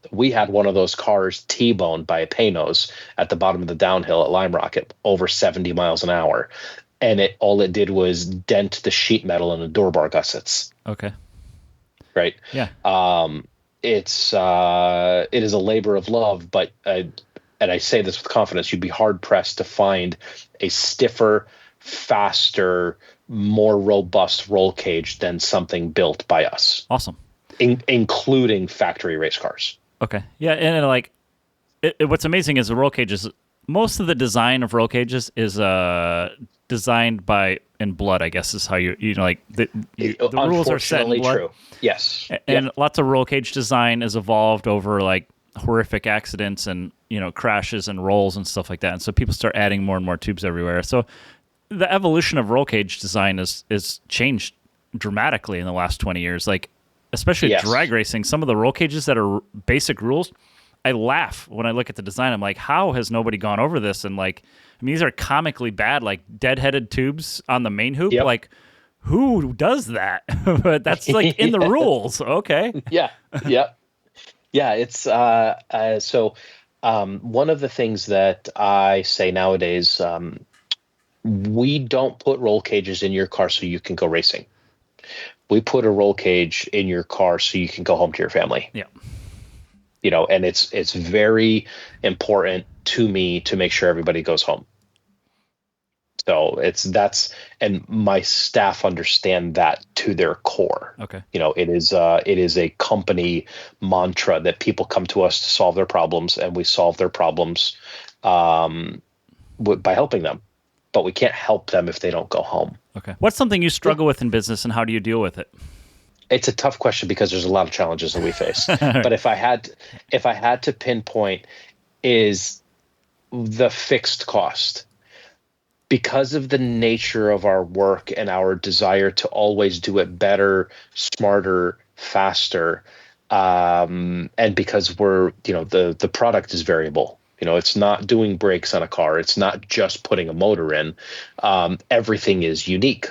We had one of those cars T-boned by a Panos at the bottom of the downhill at Lime Rock at over 70 miles an hour. And all it did was dent the sheet metal in the door bar gussets. Okay. Right. Yeah. It is a labor of love, but and I say this with confidence, you'd be hard pressed to find a stiffer, faster, more robust roll cage than something built by us. Awesome. Including factory race cars. Okay. Yeah, and like what's amazing is the roll cages. Most of the design of roll cages is designed in blood, I guess is how the rules are set in blood. True. Yes. And lots of roll cage design has evolved over like horrific accidents and, crashes and rolls and stuff like that. And so people start adding more and more tubes everywhere. So the evolution of roll cage design is changed dramatically in the last 20 years. Like, especially drag racing, some of the roll cages that are basic rules, I laugh when I look at the design. I'm like, how has nobody gone over this? And like, I mean, these are comically bad, like dead-headed tubes on the main hoop. Yep. Like, who does that? But that's like in the rules. Okay. Yeah. Yep. Yeah. It's so one of the things that I say nowadays, we don't put roll cages in your car so you can go racing. We put a roll cage in your car so you can go home to your family. Yeah. And it's very important to me to make sure everybody goes home. So and my staff understand that to their core. Okay. It is a company mantra that people come to us to solve their problems, and we solve their problems by helping them. But we can't help them if they don't go home. Okay. What's something you struggle with in business, and how do you deal with it? It's a tough question because there's a lot of challenges that we face. But if I had to pinpoint, is the fixed cost. Because of the nature of our work and our desire to always do it better, smarter, faster, and because we're, the product is variable. It's not doing brakes on a car. It's not just putting a motor in. Everything is unique.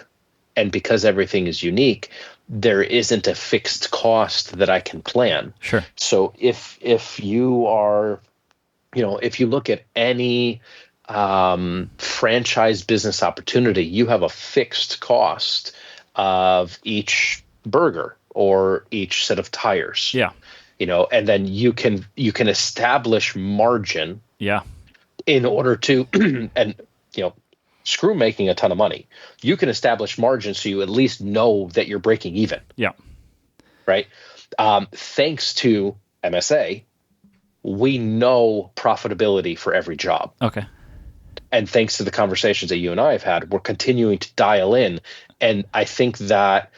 And because everything is unique, there isn't a fixed cost that I can plan. Sure. So if you are, if you look at any franchise business opportunity, you have a fixed cost of each burger or each set of tires. Yeah. And then you can establish margin. Yeah. In order to, and screw making a ton of money, you can establish margin so you at least know that you're breaking even. Yeah. Right. Thanks to MSA, we know profitability for every job. Okay. And thanks to the conversations that you and I have had, we're continuing to dial in. And I think that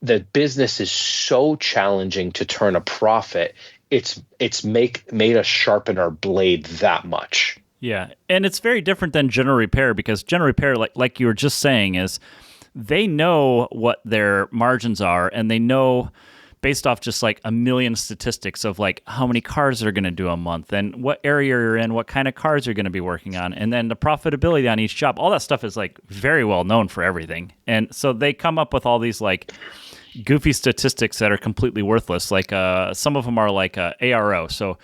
the business is so challenging to turn a profit. It's made us sharpen our blade that much. Yeah, and it's very different than general repair, because general repair, like you were just saying, is they know what their margins are, and they know based off just like a million statistics of like how many cars they're going to do a month and what area you're in, what kind of cars you're going to be working on, and then the profitability on each job. All that stuff is like very well known for everything. And so they come up with all these like goofy statistics that are completely worthless. Like some of them are like ARO, so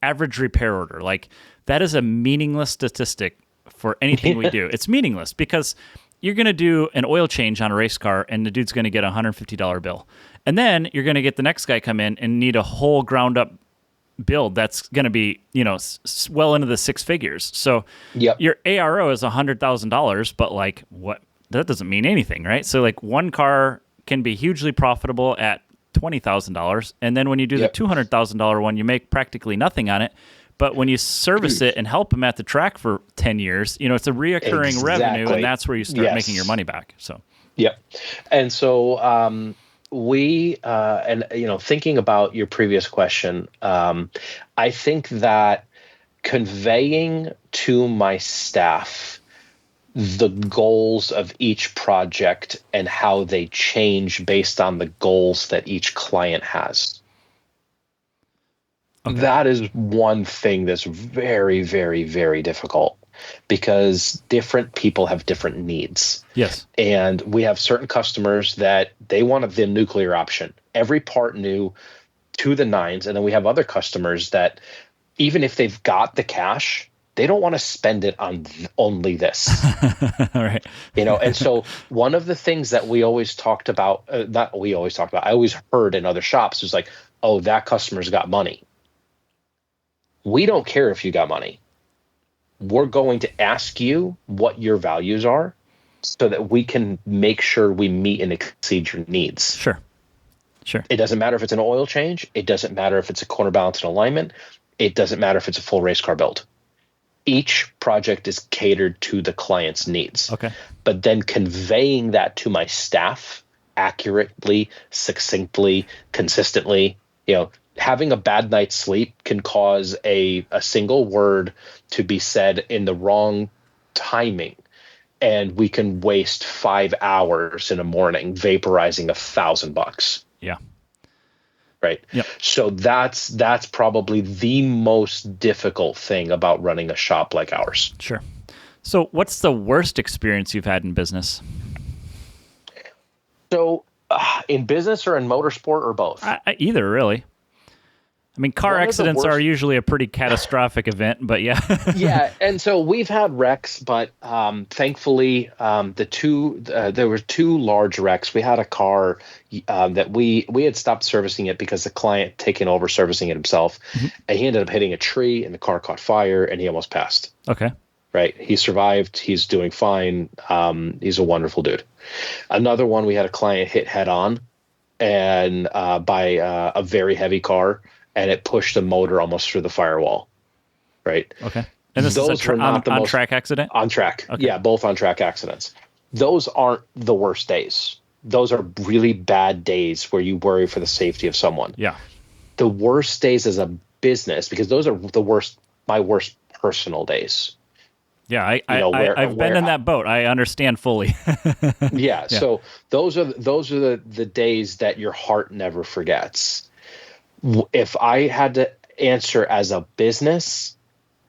average repair order. Like that is a meaningless statistic for anything we do. It's meaningless because you're going to do an oil change on a race car, and the dude's going to get a $150 bill. And then you're going to get the next guy come in and need a whole ground up build that's going to be, well into the six figures. So your ARO is $100,000, but like what? That doesn't mean anything, right? So like one car can be hugely profitable at $20,000, and then when you do the $200,000 one, you make practically nothing on it. But when you service it and help them at the track for 10 years, it's a reoccurring revenue, and that's where you start making your money back. So, and so thinking about your previous question, I think that conveying to my staff the goals of each project and how they change based on the goals that each client has. Okay. That is one thing that's very, very, very difficult because different people have different needs. Yes. And we have certain customers that they want the nuclear option, every part new to the nines. And then we have other customers that even if they've got the cash, they don't want to spend it on only this. All right. And so one of the things that we always talked about, I always heard in other shops was like, oh, that customer's got money. We don't care if you got money. We're going to ask you what your values are so that we can make sure we meet and exceed your needs. Sure. It doesn't matter if it's an oil change. It doesn't matter if it's a corner balance and alignment. It doesn't matter if it's a full race car build. Each project is catered to the client's needs. Okay. But then conveying that to my staff accurately, succinctly, consistently, having a bad night's sleep can cause a single word to be said in the wrong timing. And we can waste 5 hours in a morning vaporizing $1,000. Yeah. Right. Yep. So that's probably the most difficult thing about running a shop like ours. Sure. So what's the worst experience you've had in business? So in business or in motorsport or both? Either, really. I mean, car accidents are usually a pretty catastrophic event, but yeah. Yeah, and so we've had wrecks, but thankfully, there were two large wrecks. We had a car that we had stopped servicing it because the client taken over servicing it himself, and he ended up hitting a tree, and the car caught fire, and he almost passed. Okay. Right, he survived. He's doing fine. He's a wonderful dude. Another one, we had a client hit head on, and by a very heavy car. And it pushed the motor almost through the firewall, right? Okay. And this is on-track accident? On track. Okay. Yeah, both on-track accidents. Those aren't the worst days. Those are really bad days where you worry for the safety of someone. Yeah. The worst days as a business, because those are my worst personal days. Yeah, I've been in that boat. I understand fully. Yeah. So those are the days that your heart never forgets. If I had to answer as a business,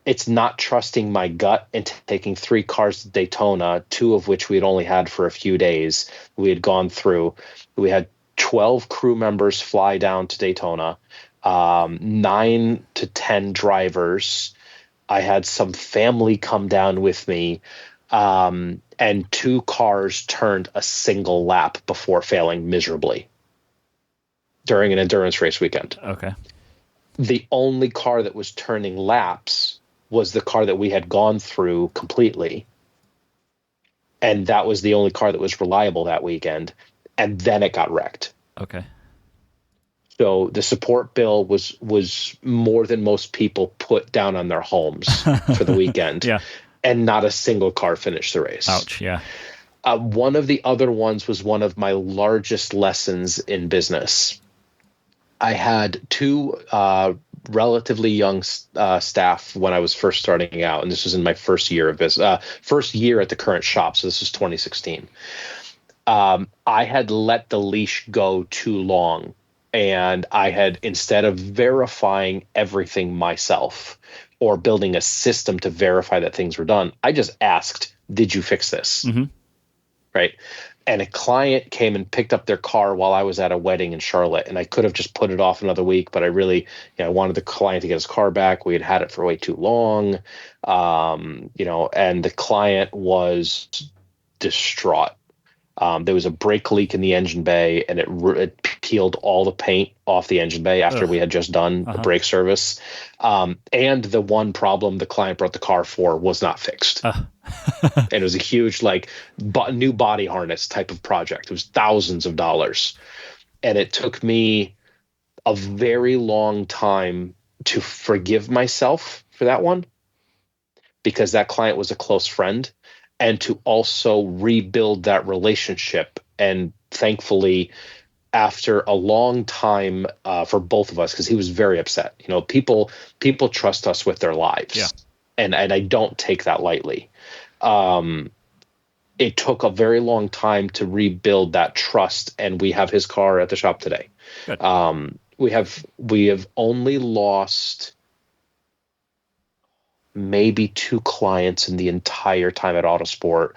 it's not trusting my gut and taking 3 cars to Daytona, 2 of which we had only had for a few days. We had gone through. We had 12 crew members fly down to Daytona, 9 to 10 drivers. I had some family come down with me, and 2 cars turned a single lap before failing miserably during an endurance race weekend. Okay. The only car that was turning laps was the car that we had gone through completely. And that was the only car that was reliable that weekend. And then it got wrecked. Okay. So the support bill was more than most people put down on their homes for the weekend. Yeah. And not a single car finished the race. Ouch, yeah. One of the other ones was one of my largest lessons in business. I had 2 relatively young staff when I was first starting out, and this was in my first year of business, first year at the current shop. So this was 2016. I had let the leash go too long, and I had, instead of verifying everything myself or building a system to verify that things were done, I just asked, "Did you fix this?" Mm-hmm. Right. And a client came and picked up their car while I was at a wedding in Charlotte, and I could have just put it off another week, but I really, I wanted the client to get his car back. We had it for way too long, and the client was distraught. There was a brake leak in the engine bay, and it peeled all the paint off the engine bay after we had just done a brake service. And the one problem the client brought the car for was not fixed. And it was a huge, like, new body harness type of project. It was thousands of dollars. And it took me a very long time to forgive myself for that one, because that client was a close friend, and to also rebuild that relationship. And thankfully, after a long time for both of us, because he was very upset. You know, people trust us with their lives, and I don't take that lightly. It took a very long time to rebuild that trust, and we have his car at the shop today. Good. We have only lost maybe 2 clients in the entire time at Autosport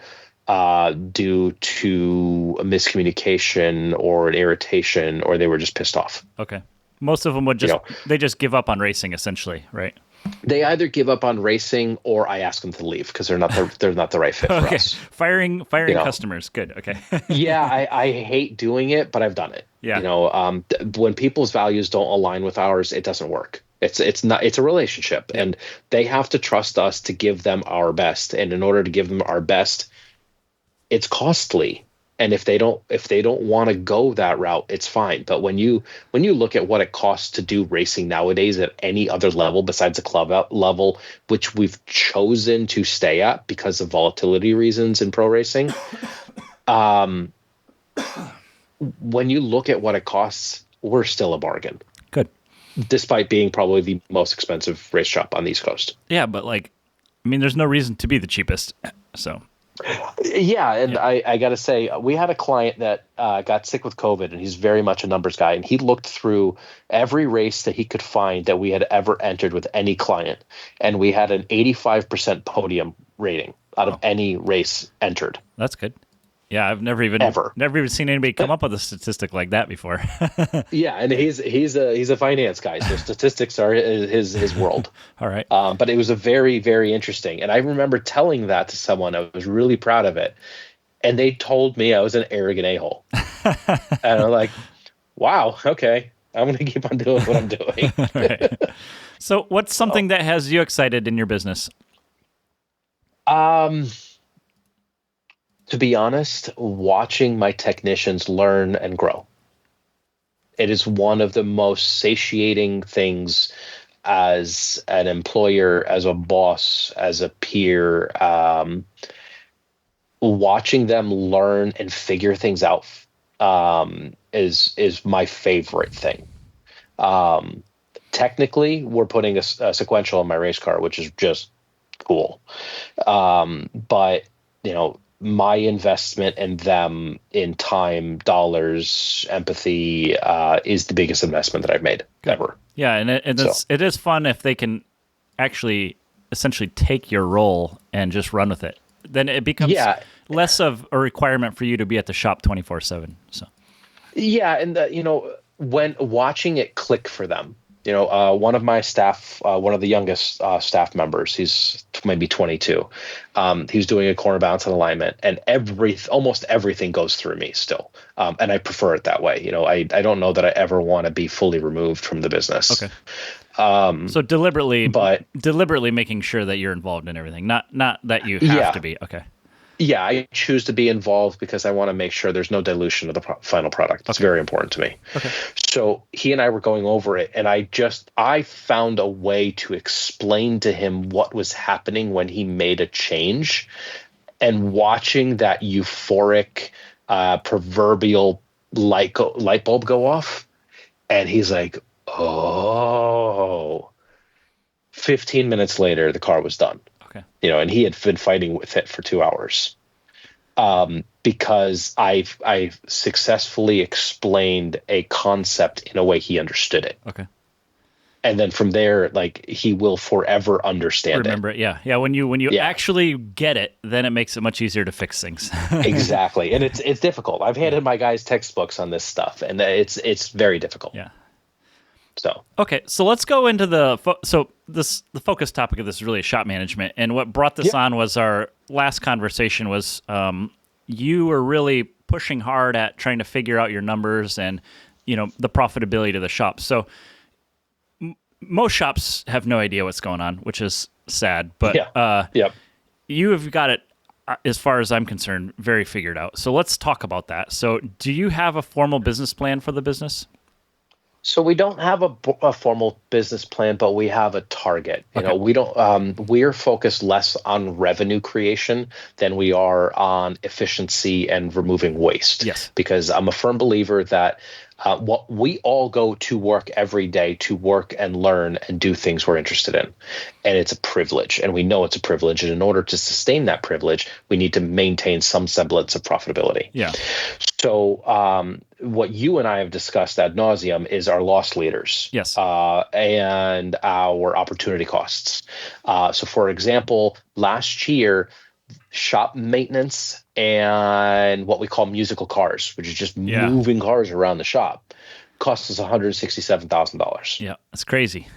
due to a miscommunication or an irritation, or they were just pissed off. Okay. Most of them would they just give up on racing, essentially, right? They either give up on racing, or I ask them to leave because they're not the right fit for us. Firing customers. Good. Okay. Yeah, I hate doing it, but I've done it. Yeah. You know, when people's values don't align with ours, it doesn't work. It's a relationship, and they have to trust us to give them our best. And in order to give them our best, it's costly. And if they don't want to go that route, it's fine. But when you look at what it costs to do racing nowadays at any other level besides the club level, which we've chosen to stay at because of volatility reasons in pro racing, when you look at what it costs, we're still a bargain. Good. Despite being probably the most expensive race shop on the East Coast. Yeah, but there's no reason to be the cheapest. So. Yeah, and I got to say, we had a client that got sick with COVID, and he's very much a numbers guy, and he looked through every race that he could find that we had ever entered with any client, and we had an 85% podium rating out of any race entered. That's good. Yeah, I've never even seen anybody come up with a statistic like that before. Yeah, and he's a finance guy, so statistics are his world. All right. But it was a very, very interesting, and I remember telling that to someone. I was really proud of it, and they told me I was an arrogant a-hole. And I'm like, wow, okay, I'm going to keep on doing what I'm doing. Right. So, what's something that has you excited in your business? To be honest, watching my technicians learn and grow. It is one of the most satiating things as an employer, as a boss, as a peer. Watching them learn and figure things out is my favorite thing. Technically, we're putting a sequential in my race car, which is just cool. But, my investment in them in time, dollars, empathy is the biggest investment that I've made ever. Yeah, and it is fun if they can actually essentially take your role and just run with it. Then it becomes less of a requirement for you to be at the shop 24/7. So. Yeah, and when watching it click for them. One of my staff, one of the youngest staff members, he's maybe 22. He's doing a corner bounce and alignment, and almost everything goes through me still. And I prefer it that way. I don't know that I ever want to be fully removed from the business. Okay. So deliberately making sure that you're involved in everything, not that you have to be. Okay. Yeah, I choose to be involved because I want to make sure there's no dilution of the final product. It's very important to me. Okay. So he and I were going over it, and I found a way to explain to him what was happening when he made a change, and watching that euphoric, proverbial light bulb go off, and he's like, oh. 15 minutes later, the car was done. Okay. And he had been fighting with it for 2 hours, because I successfully explained a concept in a way he understood it. Okay. And then from there, he will forever understand Remember it. Yeah. When you actually get it, then it makes it much easier to fix things. Exactly. And it's difficult. I've handed my guys textbooks on this stuff, and it's very difficult. Yeah. So okay, so let's go into the focus topic of this is really shop management, and what brought this on was our last conversation was you were really pushing hard at trying to figure out your numbers and, the profitability to the shop. So most shops have no idea what's going on, which is sad, but you have got it, as far as I'm concerned, very figured out. So let's talk about that. So do you have a formal business plan for the business? So we don't have a formal business plan, but we have a target. Okay. We don't. We're focused less on revenue creation than we are on efficiency and removing waste. Yes. Because I'm a firm believer that what we all go to work every day to work and learn and do things we're interested in, and it's a privilege, and we know it's a privilege. And in order to sustain that privilege, we need to maintain some semblance of profitability. Yeah. So what you and I have discussed ad nauseum is our loss leaders, yes, and our opportunity costs. So, for example, last year, shop maintenance and what we call musical cars, which is just moving cars around the shop, cost us $167,000. Yeah, that's crazy.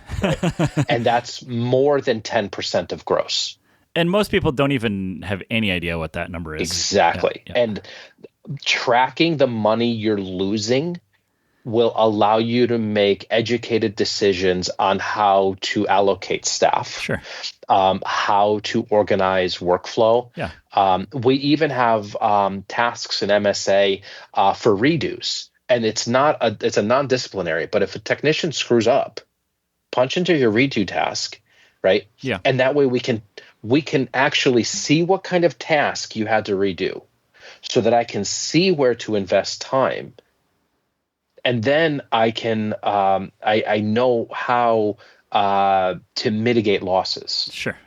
And that's more than 10% of gross. And most people don't even have any idea what that number is. Exactly. Yeah. And tracking the money you're losing will allow you to make educated decisions on how to allocate staff, sure, how to organize workflow. Yeah. We even have tasks in MSA for redos, and it's a non-disciplinary. But if a technician screws up, punch into your redo task, right? Yeah. And that way we can actually see what kind of task you had to redo, so that I can see where to invest time. And then I can, I know how to mitigate losses. Sure.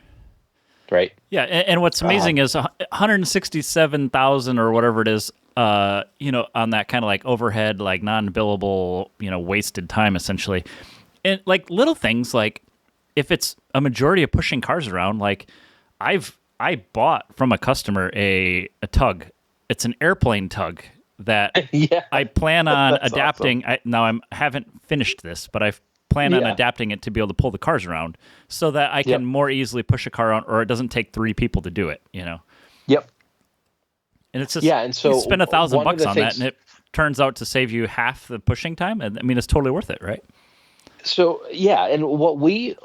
Right. Yeah. And what's amazing is 167,000 or whatever it is, on that kind of like overhead, like non-billable, wasted time essentially. And like little things, like if it's a majority of pushing cars around, like I bought from a customer a tug. It's an airplane tug that I plan on adapting. Awesome. I haven't finished this, but I plan on adapting it to be able to pull the cars around so that I can more easily push a car around, or it doesn't take 3 people to do it, Yep. And it's just, and so you spend $1,000 on that, and it turns out to save you half the pushing time. And I mean, it's totally worth it, right? So and what we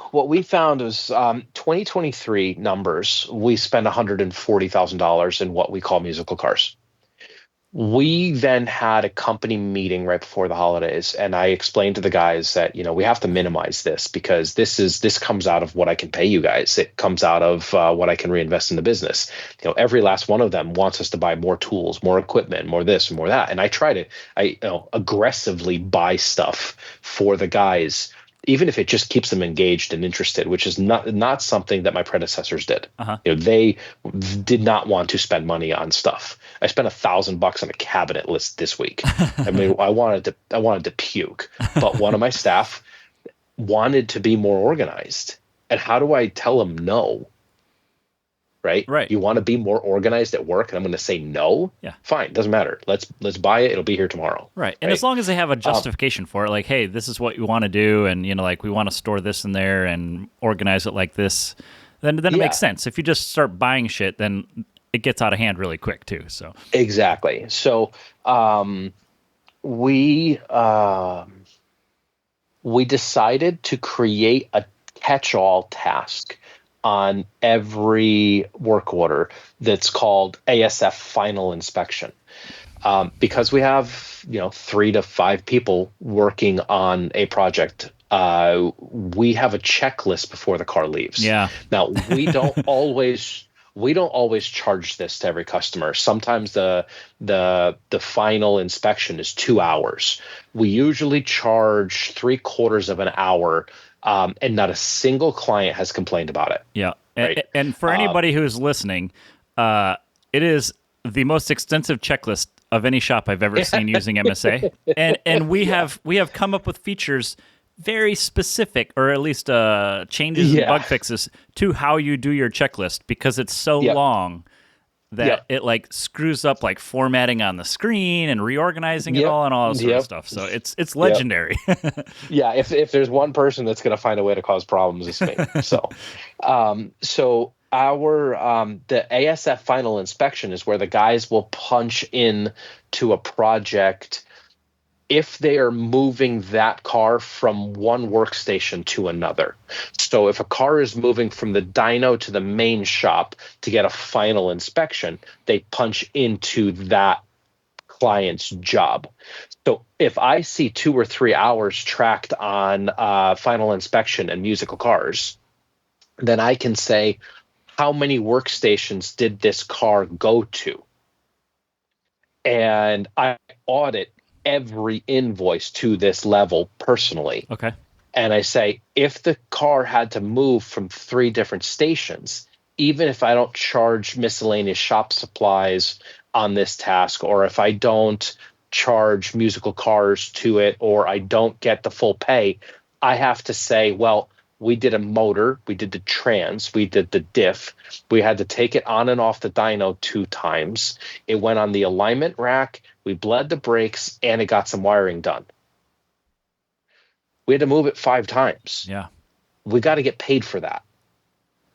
found is 2023 numbers. We spent $140,000 in what we call musical cars. We then had a company meeting right before the holidays, and I explained to the guys that we have to minimize this, because this comes out of what I can pay you guys. It comes out of what I can reinvest in the business. Every last one of them wants us to buy more tools, more equipment, more this and more that, and I try to aggressively buy stuff for the guys, even if it just keeps them engaged and interested, which is not something that my predecessors did. Uh-huh. They did not want to spend money on stuff. I spent $1,000 on a cabinet list this week. I mean, I wanted to puke, but one of my staff wanted to be more organized. And how do I tell them no? Right. You want to be more organized at work, and I'm going to say no. Yeah. Fine. Doesn't matter. Let's buy it. It'll be here tomorrow. Right. And as long as they have a justification for it, like, hey, this is what you want to do, and like we want to store this in there and organize it like this, then it makes sense. If you just start buying shit, then it gets out of hand really quick too. So exactly. So we decided to create a catch-all task on every work order that's called ASF final inspection. Because we have 3 to 5 people working on a project, we have a checklist before the car leaves. Yeah. Now we don't always charge this to every customer. Sometimes the final inspection is 2 hours. We usually charge 3/4 of an hour. And not a single client has complained about it. Yeah. Right? And for anybody who's listening, it is the most extensive checklist of any shop I've ever seen using MSA. And we have come up with features very specific, or at least changes and bug fixes to how you do your checklist, because it's so long that it like screws up like formatting on the screen and reorganizing it all and all that sort of stuff. So it's legendary. If there's one person that's going to find a way to cause problems, it's me. So The ASF final inspection is where the guys will punch in to a project if they are moving that car from one workstation to another. So if a car is moving from the dyno to the main shop to get a final inspection, they punch into that client's job. So if I see 2 or 3 hours tracked on final inspection and musical cars, then I can say, how many workstations did this car go to? And I audit every invoice to this level personally. Okay. And I say, if the car had to move from 3 different stations, even if I don't charge miscellaneous shop supplies on this task, or if I don't charge musical cars to it, or I don't get the full pay, I have to say, well, we did a motor, we did the trans, we did the diff, we had to take it on and off the dyno 2 times. It went on the alignment rack, we bled the brakes, and it got some wiring done. We had to move it 5 times. Yeah. We got to get paid for that,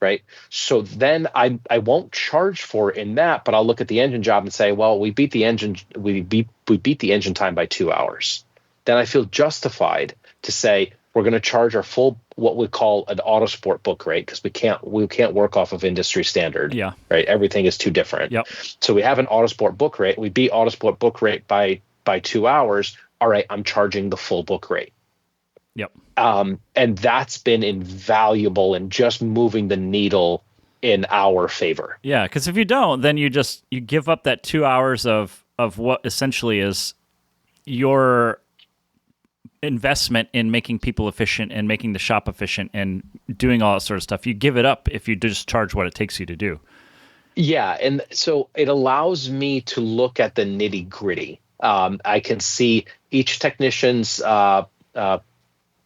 right? So then I won't charge for it in that, but I'll look at the engine job and say, well, we beat the engine time by 2 hours. Then I feel justified to say, we're going to charge our full, what we call an Autosport book rate, because we can't work off of industry standard. Yeah. Right. Everything is too different. Yep. So we have an Autosport book rate. We beat Autosport book rate by 2 hours. All right, I'm charging the full book rate. Yep. And that's been invaluable in just moving the needle in our favor. Yeah, because if you don't, then you give up that 2 hours of what essentially is your investment in making people efficient and making the shop efficient and doing all that sort of stuff. You give it up if you just charge what it takes you to do. Yeah, and so it allows me to look at the nitty gritty. I can see each technician's what do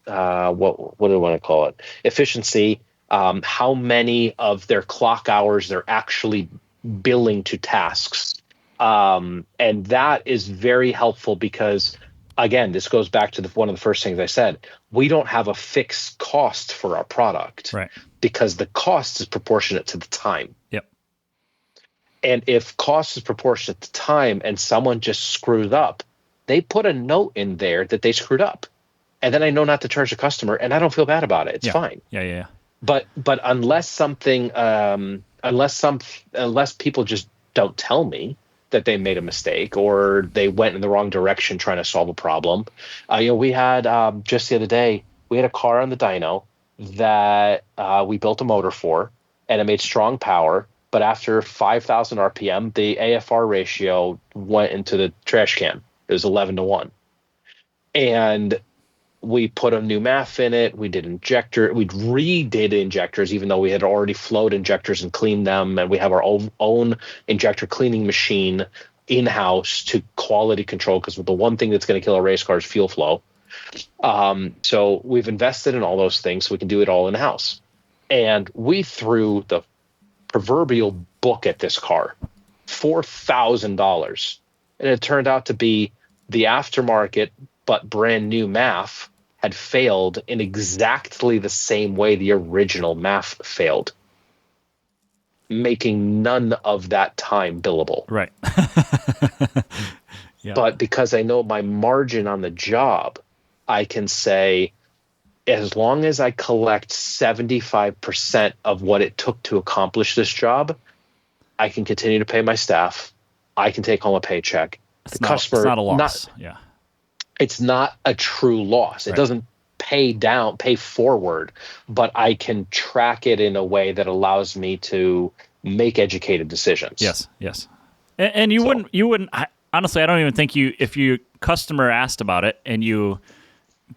I want to call it? Efficiency. How many of their clock hours they're actually billing to tasks, and that is very helpful because, again, this goes back to one of the first things I said. We don't have a fixed cost for our product, right? Because the cost is proportionate to the time. Yep. And if cost is proportionate to time and someone just screwed up, they put a note in there that they screwed up. And then I know not to charge the customer, and I don't feel bad about it. It's fine. Yeah. But unless something, unless people just don't tell me that they made a mistake or they went in the wrong direction trying to solve a problem. We had just the other day, we had a car on the dyno that we built a motor for, and it made strong power. But after 5,000 RPM, the AFR ratio went into the trash can. It was 11-1. And we put a new MAF in it. We did injector. We redid injectors, even though we had already flowed injectors and cleaned them. And we have our own injector cleaning machine in-house to quality control, because the one thing that's going to kill a race car is fuel flow. So we've invested in all those things so we can do it all in-house. And we threw the proverbial book at this car, $4,000. And it turned out to be the aftermarket but brand new MAF had failed in exactly the same way the original MAF failed, making none of that time billable. Right. Yeah. But because I know my margin on the job, I can say, as long as I collect 75% of what it took to accomplish this job, I can continue to pay my staff. I can take home a paycheck. It's not a loss. It's not a true loss. It doesn't pay forward, but I can track it in a way that allows me to make educated decisions. Yes. And you wouldn't, honestly, I don't even think if your customer asked about it and you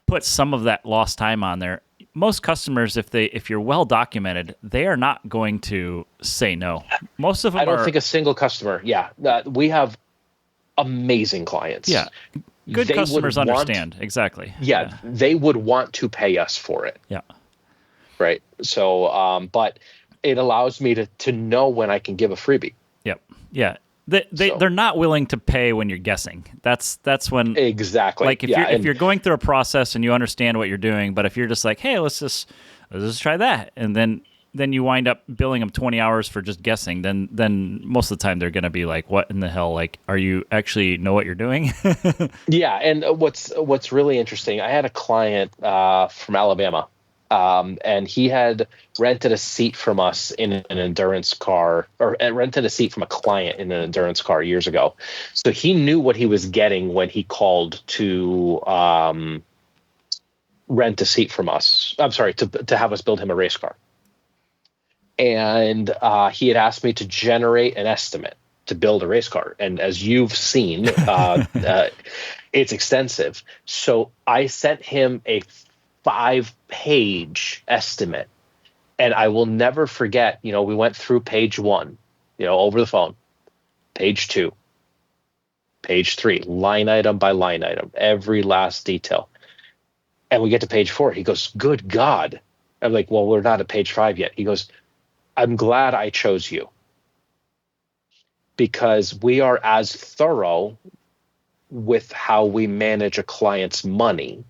put some of that lost time on there, most customers, if you're well documented, they are not going to say no. Most of them I don't think a single customer. We have amazing clients. Yeah. Good customers understand. Exactly. Yeah, they would want to pay us for it. Yeah. Right. So, but it allows me to know when I can give a freebie. Yep. Yeah. They're not willing to pay when you're guessing. That's when exactly. Like if you're going through a process and you understand what you're doing, but if you're just like, hey, let's just try that, and then then you wind up billing them 20 hours for just guessing, then most of the time they're going to be like, what in the hell? Like, are you actually know what you're doing? Yeah. And what's really interesting, I had a client from Alabama, and he had rented a seat from us in an endurance car, or rented a seat from a client in an endurance car years ago. So he knew what he was getting when he called to rent a seat from us. I'm sorry, to have us build him a race car. And he had asked me to generate an estimate to build a race car. And as you've seen, it's extensive. So I sent him a 5-page estimate. And I will never forget, we went through page 1, over the phone, page 2, page 3, line item by line item, every last detail. And we get to page 4. He goes, good God. I'm like, well, we're not at page 5 yet. He goes, I'm glad I chose you, because we are as thorough with how we manage a client's money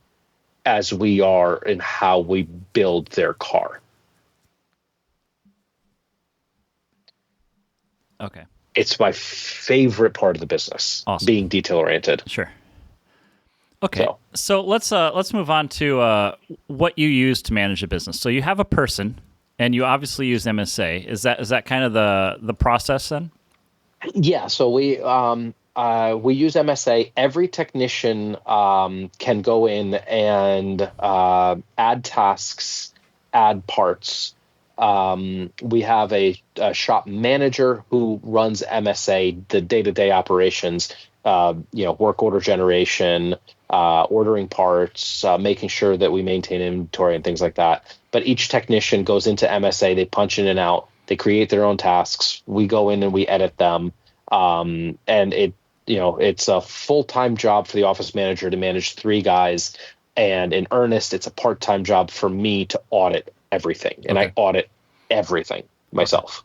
as we are in how we build their car. Okay. It's my favorite part of the business, awesome. Being detail oriented. Sure. Okay. So let's move on to what you use to manage a business. So you have a person, and you obviously use MSA. Is that kind of the process then? Yeah. So we use MSA. Every technician can go in and add tasks, add parts. We have a shop manager who runs MSA, the day-to-day operations, work order generation, ordering parts, making sure that we maintain inventory and things like that. But each technician goes into MSA, they punch in and out, they create their own tasks. We go in and we edit them. And it's a full-time job for the office manager to manage 3 guys. And in earnest, it's a part-time job for me to audit everything. And I audit everything myself.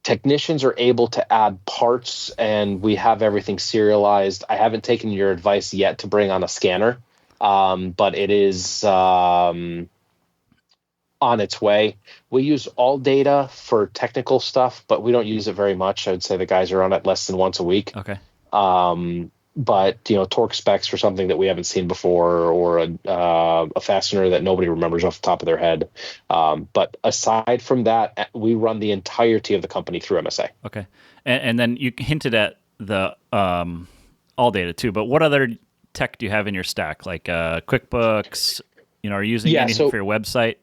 Technicians are able to add parts, and we have everything serialized. I haven't taken your advice yet to bring on a scanner, but it is on its way. We use all data for technical stuff, but we don't use it very much. I would say the guys are on it less than once a week. Okay. But torque specs for something that we haven't seen before, or a fastener that nobody remembers off the top of their head. But aside from that, we run the entirety of the company through MSA. Okay. And then you hinted at the all data too, but what other tech do you have in your stack? Like QuickBooks, are you using anything for your website?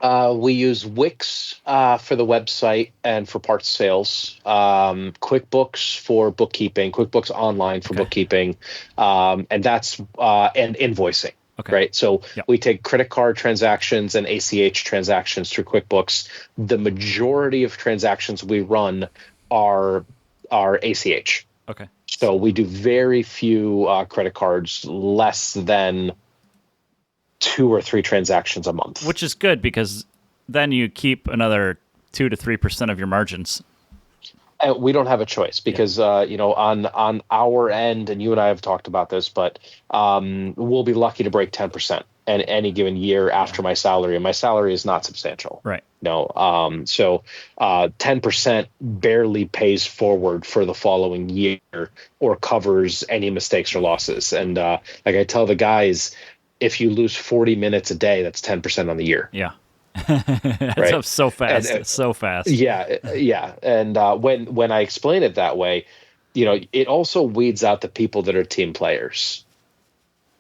We use Wix for the website and for parts sales, QuickBooks for bookkeeping, QuickBooks Online for bookkeeping, and that's and invoicing. Okay. Right. So we take credit card transactions and ACH transactions through QuickBooks. The majority of transactions we run are ACH. Okay. So we do very few credit cards, less than 2 or 3 transactions a month, which is good, because then you keep another 2 to 3% of your margins. We don't have a choice, because on our end, and you and I have talked about this, but we'll be lucky to break 10% in any given year after my salary, and my salary is not substantial. Right. No. So 10% barely pays forward for the following year or covers any mistakes or losses. And like I tell the guys, if you lose 40 minutes a day, that's 10% on the year. Yeah. That's up so fast. It's so fast. Yeah. And when I explain it that way, it also weeds out the people that are team players.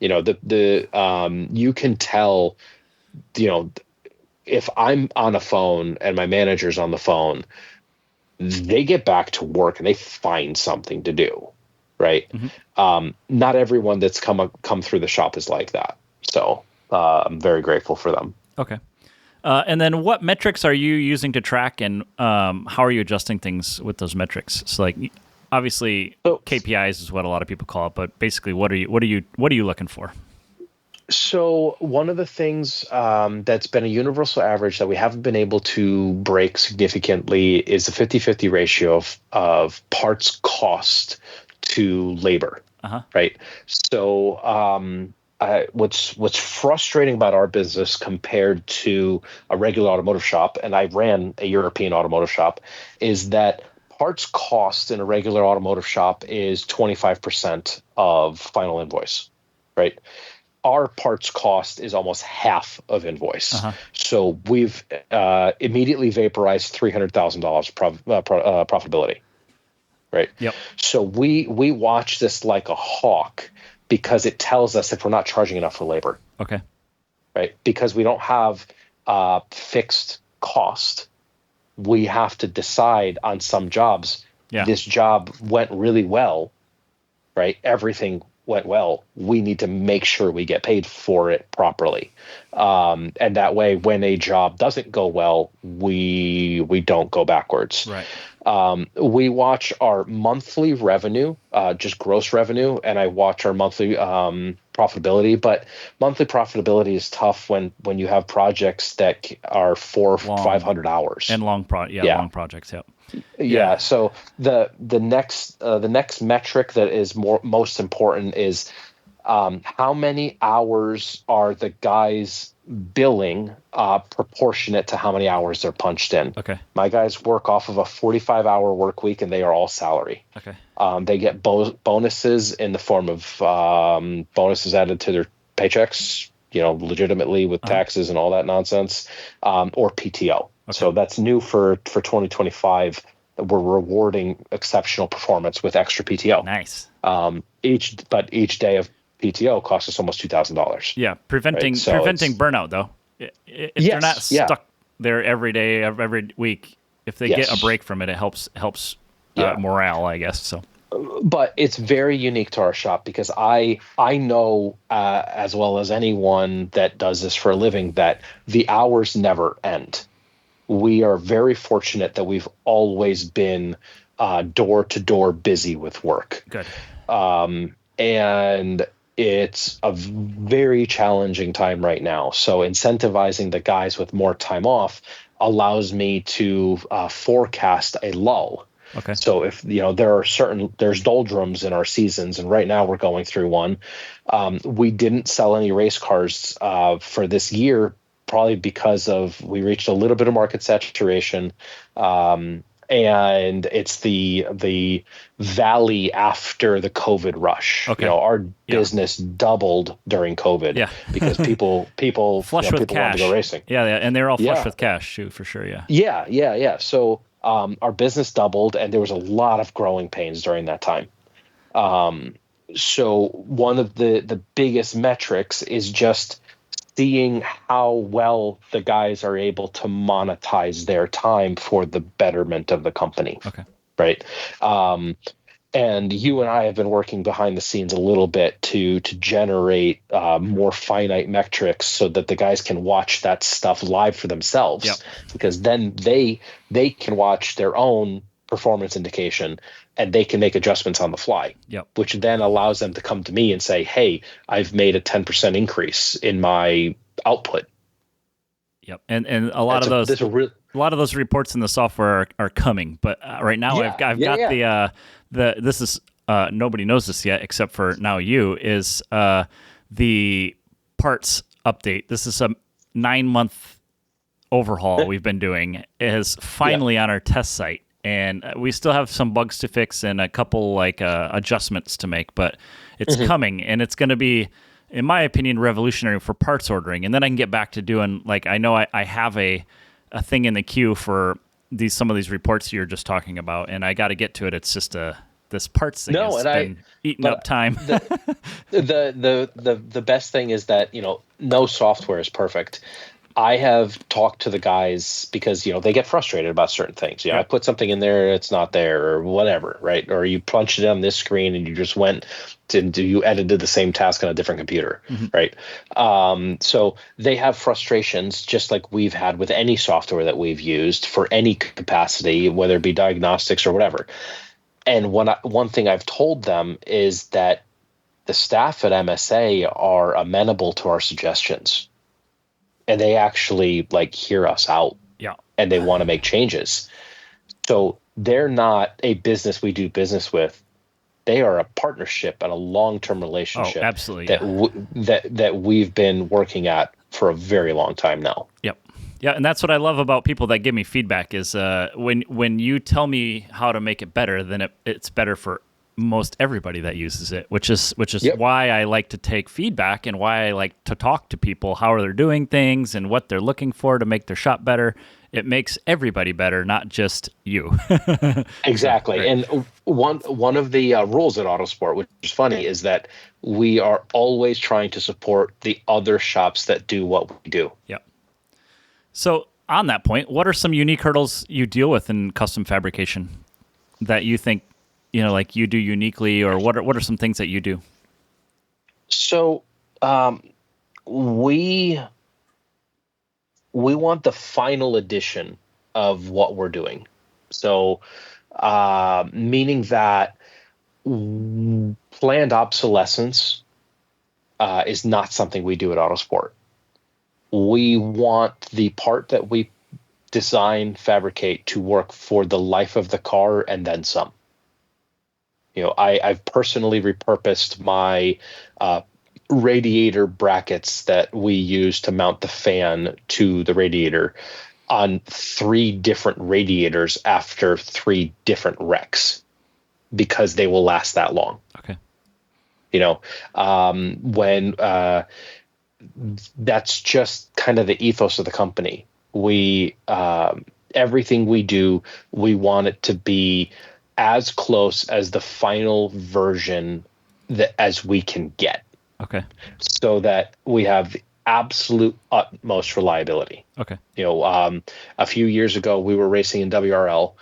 You can tell, if I'm on a phone and my manager's on the phone, they get back to work and they find something to do. Right. Mm-hmm. Not everyone that's come through the shop is like that. So I'm very grateful for them. Okay. And then what metrics are you using to track, and how are you adjusting things with those metrics? So obviously KPIs is what a lot of people call it, but basically what are you looking for? So one of the things that's been a universal average that we haven't been able to break significantly is the 50-50 ratio of parts cost to labor. Right. So what's frustrating about our business compared to a regular automotive shop, and I ran a European automotive shop, is that parts cost in a regular automotive shop is 25% of final invoice, right? Our parts cost is almost half of invoice. So we've immediately vaporized $300,000 profitability, right? Yep. So we watch this like a hawk because it tells us if we're not charging enough for labor. Okay. Right? Because we don't have fixed cost. We have to decide on some jobs. Yeah. This job went really well, right? Everything went well. We need to make sure we get paid for it properly. And that way, when a job doesn't go well, we don't go backwards. Right. We watch our monthly revenue, just gross revenue, and I watch our monthly profitability. But monthly profitability is tough when you have projects that are 400 or 500 hours and long long projects. Yep. Yeah. So the next metric that is most important is how many hours are the guys billing proportionate to how many hours they're punched in. Okay. My guys work off of a 45-hour work week, and they are all salary. Okay. They get bonuses in the form of bonuses added to their paychecks, legitimately with taxes and all that nonsense, or PTO. Okay. So that's new for 2025. We're rewarding exceptional performance with extra PTO. Nice. Each day of PTO costs us almost $2,000. Yeah, preventing burnout though. If they're not stuck there every day, every week, if they get a break from it, it helps morale, I guess. So. But it's very unique to our shop because I know as well as anyone that does this for a living that the hours never end. We are very fortunate that we've always been door to door busy with work. Good. And it's a very challenging time right now. So incentivizing the guys with more time off allows me to forecast a lull. Okay. So if there's doldrums in our seasons, and right now we're going through one. We didn't sell any race cars for this year, probably because we reached a little bit of market saturation. And it's the valley after the COVID rush. Okay. Our business doubled during COVID because people flush with people cash. wanted to go racing. Yeah, and they're all flush with cash too, for sure. Yeah. So our business doubled, and there was a lot of growing pains during that time. So one of the biggest metrics is just seeing how well the guys are able to monetize their time for the betterment of the company. Okay. Right. And you and I have been working behind the scenes a little bit to generate more finite metrics so that the guys can watch that stuff live for themselves. Yep. Because then they can watch their own performance indication and they can make adjustments on the fly. Yep. Which then allows them to come to me and say, hey, I've made a 10% increase in my output. Yep. And a lot of those reports in the software are coming, but right now I've got the this is nobody knows this yet except for now you is the parts update. This is a 9-month overhaul we've been doing. It is finally on our test site. And we still have some bugs to fix and a couple adjustments to make, but it's coming, and it's going to be, in my opinion, revolutionary for parts ordering. And then I can get back to doing I know I have a thing in the queue for some of these reports you're just talking about, and I got to get to it. It's just this parts thing has been eating up time. The best thing is that no software is perfect. I have talked to the guys because, they get frustrated about certain things. I put something in there, it's not there or whatever, right? Or you punched it on this screen and you just you edited the same task on a different computer, right? So they have frustrations just like we've had with any software that we've used for any capacity, whether it be diagnostics or whatever. And one thing I've told them is that the staff at MSA are amenable to our suggestions. And they actually hear us out, and they want to make changes. So they're not a business we do business with they are a partnership and a long-term relationship. Oh, absolutely. That we've been working at for a very long time now. Yep. Yeah, and that's what I love about people that give me feedback is when you tell me how to make it better, then it's better for most everybody that uses it, which is Yep. why I like to take feedback and why I like to talk to people, how they're doing things and what they're looking for to make their shop better. It makes everybody better, not just you. Exactly. Right. And one of the rules at Autosport, which is funny, is that we are always trying to support the other shops that do what we do. Yep. So on that point, what are some unique hurdles you deal with in custom fabrication that you think, like you do uniquely, or what are some things that you do? So we want the final edition of what we're doing. So meaning that planned obsolescence is not something we do at Autosport. We want the part that we design, fabricate to work for the life of the car and then some. I've personally repurposed my radiator brackets that we use to mount the fan to the radiator on 3 different radiators after 3 different wrecks because they will last that long. Okay. When that's just kind of the ethos of the company. We everything we do, we want it to be as close as the final version as we can get. Okay. So that we have the absolute utmost reliability. Okay. A few years ago, we were racing in WRL,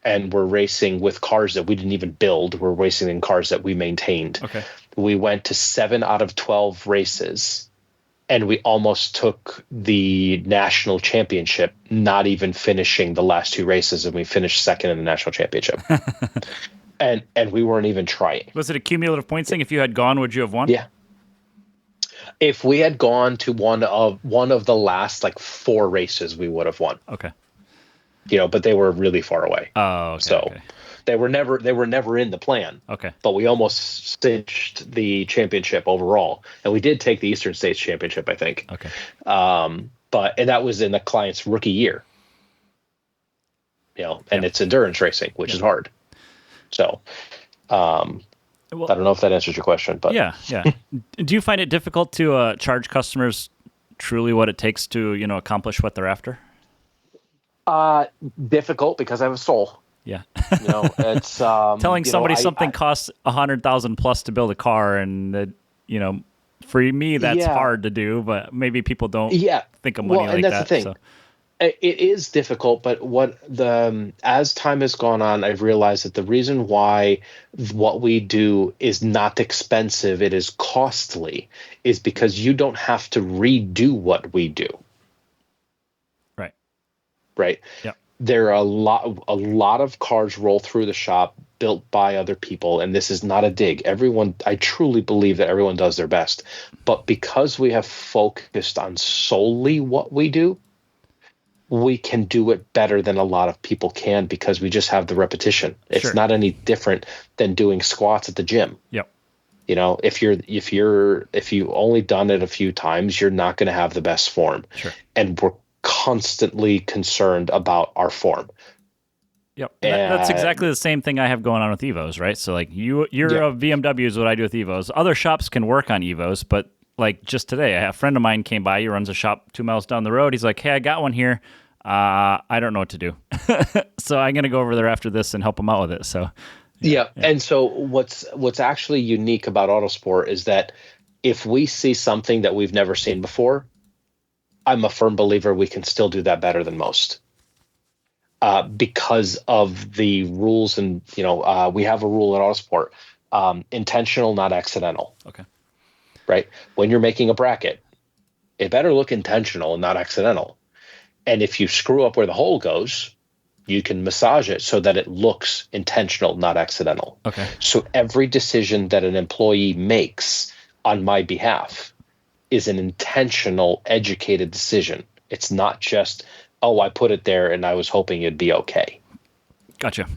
and we're racing with cars that we didn't even build. We're racing in cars that we maintained. Okay. We went to 7 out of 12 races, and we almost took the national championship, not even finishing the last 2 races, and we finished second in the national championship. and we weren't even trying. Was it a cumulative points thing? If you had gone, would you have won? Yeah. If we had gone to one of the last 4 races, we would have won. Okay. But they were really far away. Oh, okay. So okay. they were never in the plan. Okay. But we almost cinched the championship overall, and we did take the Eastern States Championship, I think. Okay. And that was in the client's rookie year. And it's endurance racing, which is hard. So, I don't know if that answers your question, but yeah. Do you find it difficult to charge customers truly what it takes to accomplish what they're after? Difficult because I have a soul. Yeah. It's telling somebody something costs $100,000 plus to build a car, and for me that's hard to do, but maybe people don't think of money like that. That's the thing. So. It is difficult, but as time has gone on, I've realized that the reason why what we do is not expensive, it is costly, is because you don't have to redo what we do. Right. Yeah. There are a lot of cars roll through the shop built by other people, and this is not a dig. I truly believe that everyone does their best, but because we have focused on solely what we do, we can do it better than a lot of people can because we just have the repetition. It's not any different than doing squats at the gym. Yep. If you only done it a few times, you're not going to have the best form. Sure. And we're constantly concerned about our form. Yep. That's exactly the same thing I have going on with Evos, right? So you're a VMW is what I do with Evos. Other shops can work on Evos, but just today, a friend of mine came by. He runs a shop 2 miles down the road. He's like, "Hey, I got one here. I don't know what to do." So I'm going to go over there after this and help him out with it. So yeah. And so what's actually unique about Autosport is that if we see something that we've never seen before, I'm a firm believer we can still do that better than most. Because of the rules, and we have a rule at Autosport: intentional, not accidental. Okay. Right? When you're making a bracket, it better look intentional and not accidental. And if you screw up where the hole goes, you can massage it so that it looks intentional, not accidental. Okay. So every decision that an employee makes on my behalf is an intentional, educated decision. It's not just, I put it there and I was hoping it'd be okay. Gotcha.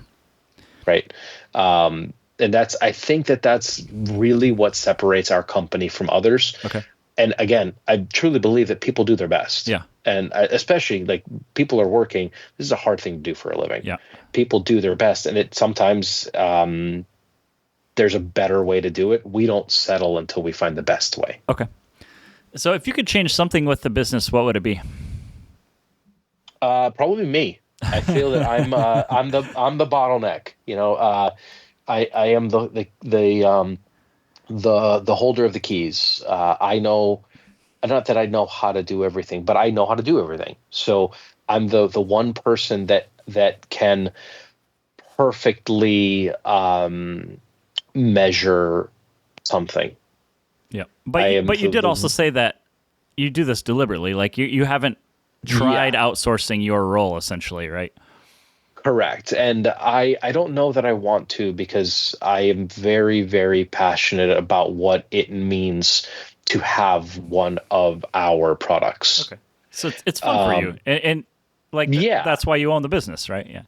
Right. And I think that's really what separates our company from others. Okay. And again, I truly believe that people do their best. Yeah. And especially like people are working. This is a hard thing to do for a living. Yeah. People do their best. And it sometimes there's a better way to do it. We don't settle until we find the best way. Okay. So if you could change something with the business, what would it be? Probably me. I feel that I'm the bottleneck. I am the holder of the keys. I know, not that I know how to do everything, but I know how to do everything. So I'm the one person that can perfectly measure something. Yeah, but you did also say that you do this deliberately. Like you haven't tried outsourcing your role, essentially, right? Correct. And I don't know that I want to, because I am very, very passionate about what it means to have one of our products. Okay. So it's fun for you. And that's why you own the business, right? Yeah.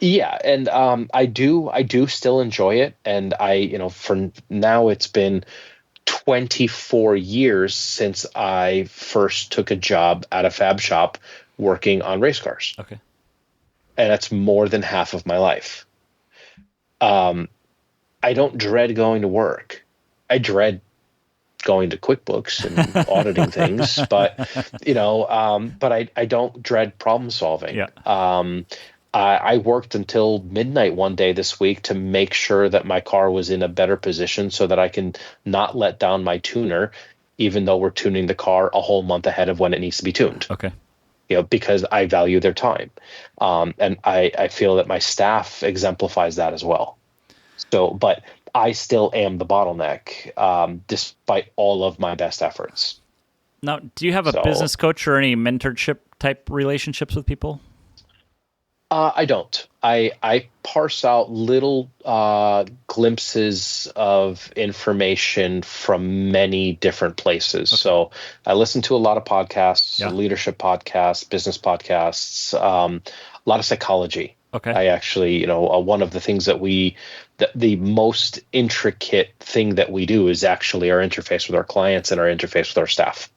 Yeah. And I do still enjoy it. And for now it's been 24 years since I first took a job at a fab shop working on race cars. Okay. And that's more than half of my life. I don't dread going to work. I dread going to QuickBooks and auditing things, but I don't dread problem solving. Yeah. I worked until midnight one day this week to make sure that my car was in a better position so that I can not let down my tuner, even though we're tuning the car a whole month ahead of when it needs to be tuned. Okay. Because I value their time. And I feel that my staff exemplifies that as well. So, but I still am the bottleneck, despite all of my best efforts. Now, do you have a business coach or any mentorship type relationships with people? I don't. I parse out little glimpses of information from many different places. Okay. So I listen to a lot of podcasts, leadership podcasts, business podcasts, a lot of psychology. Okay. I actually, one of the things that the most intricate thing that we do is actually our interface with our clients and our interface with our staff.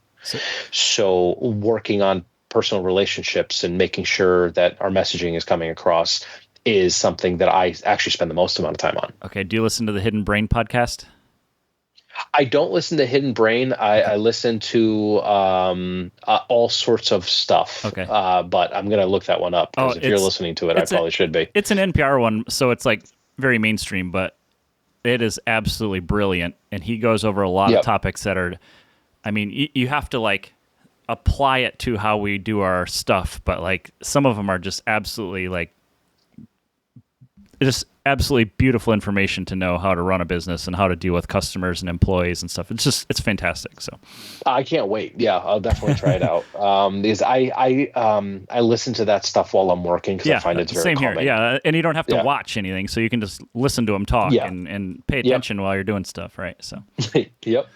So working on personal relationships and making sure that our messaging is coming across is something that I actually spend the most amount of time on. Okay. Do you listen to the Hidden Brain podcast? I don't listen to Hidden Brain. I listen to all sorts of stuff. Okay. But I'm going to look that one up, because if you're listening to it, I probably should be. It's an NPR one, so it's like very mainstream, but it is absolutely brilliant. And he goes over a lot of topics that are, you have to apply it to how we do our stuff, but some of them are just absolutely absolutely beautiful information to know how to run a business and how to deal with customers and employees and stuff. It's fantastic. So I can't wait. Yeah, I'll definitely try it out. Because I listen to that stuff while I'm working, because I find it's very same calming. Here. Yeah, and you don't have to watch anything, so you can just listen to them talk and pay attention while you're doing stuff, right? So Yep.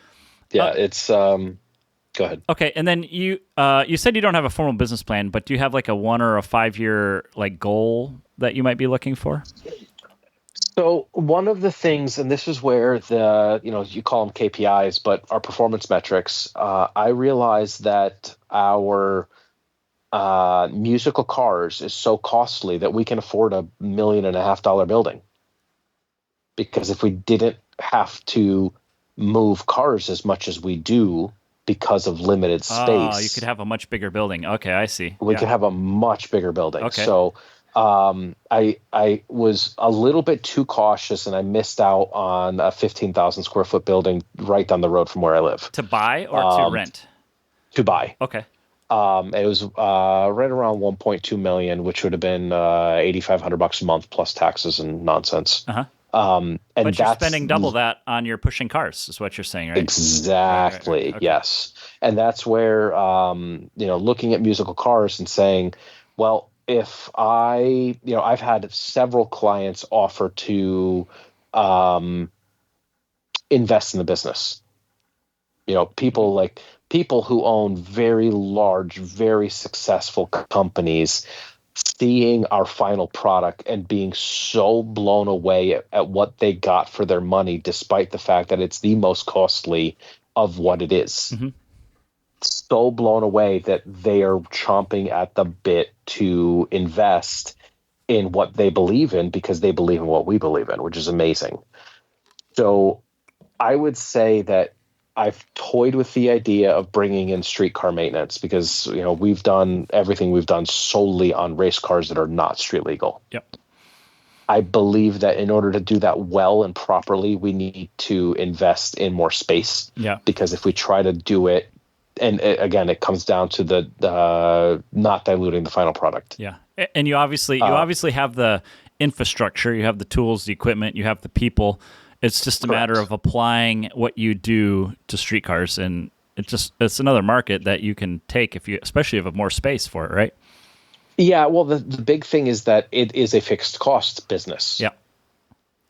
Yeah, it's go ahead. Okay, and then you said you don't have a formal business plan, but do you have a 1 or a 5 year goal that you might be looking for? So one of the things, and this is where you call them KPIs, but our performance metrics, I realized that our musical cars is so costly that we can afford $1.5 million building. Because if we didn't have to move cars as much as we do, because of limited space, you could have a much bigger building. Okay, I see. We could have a much bigger building. Okay. So I was a little bit too cautious, and I missed out on a 15,000 square foot building right down the road from where I live. To buy or to rent? To buy. Okay. It was right around 1.2 million, which would have been $8,500 a month plus taxes and nonsense. Uh-huh. And but you're spending double that on your pushing cars, is what you're saying, right? Exactly. Right. Okay. Yes. And that's where, looking at musical cars and saying, well, if I've had several clients offer to invest in the business. People who own very large, very successful companies seeing our final product and being so blown away at what they got for their money, despite the fact that it's the most costly of what it is. Mm-hmm. So blown away that they are chomping at the bit to invest in what they believe in because they believe in what we believe in, which is amazing. So I would say that I've toyed with the idea of bringing in streetcar maintenance because, we've done everything we've done solely on race cars that are not street legal. Yep. I believe that in order to do that well and properly, we need to invest in more space. Yeah. Because if we try to do it, and again, it comes down to the not diluting the final product. Yeah. And you obviously have the infrastructure, you have the tools, the equipment, you have the people. It's just a matter of applying what you do to streetcars, and it's another market that you can take especially if you have more space for it, right? Yeah, well, the big thing is that it is a fixed cost business. Yeah.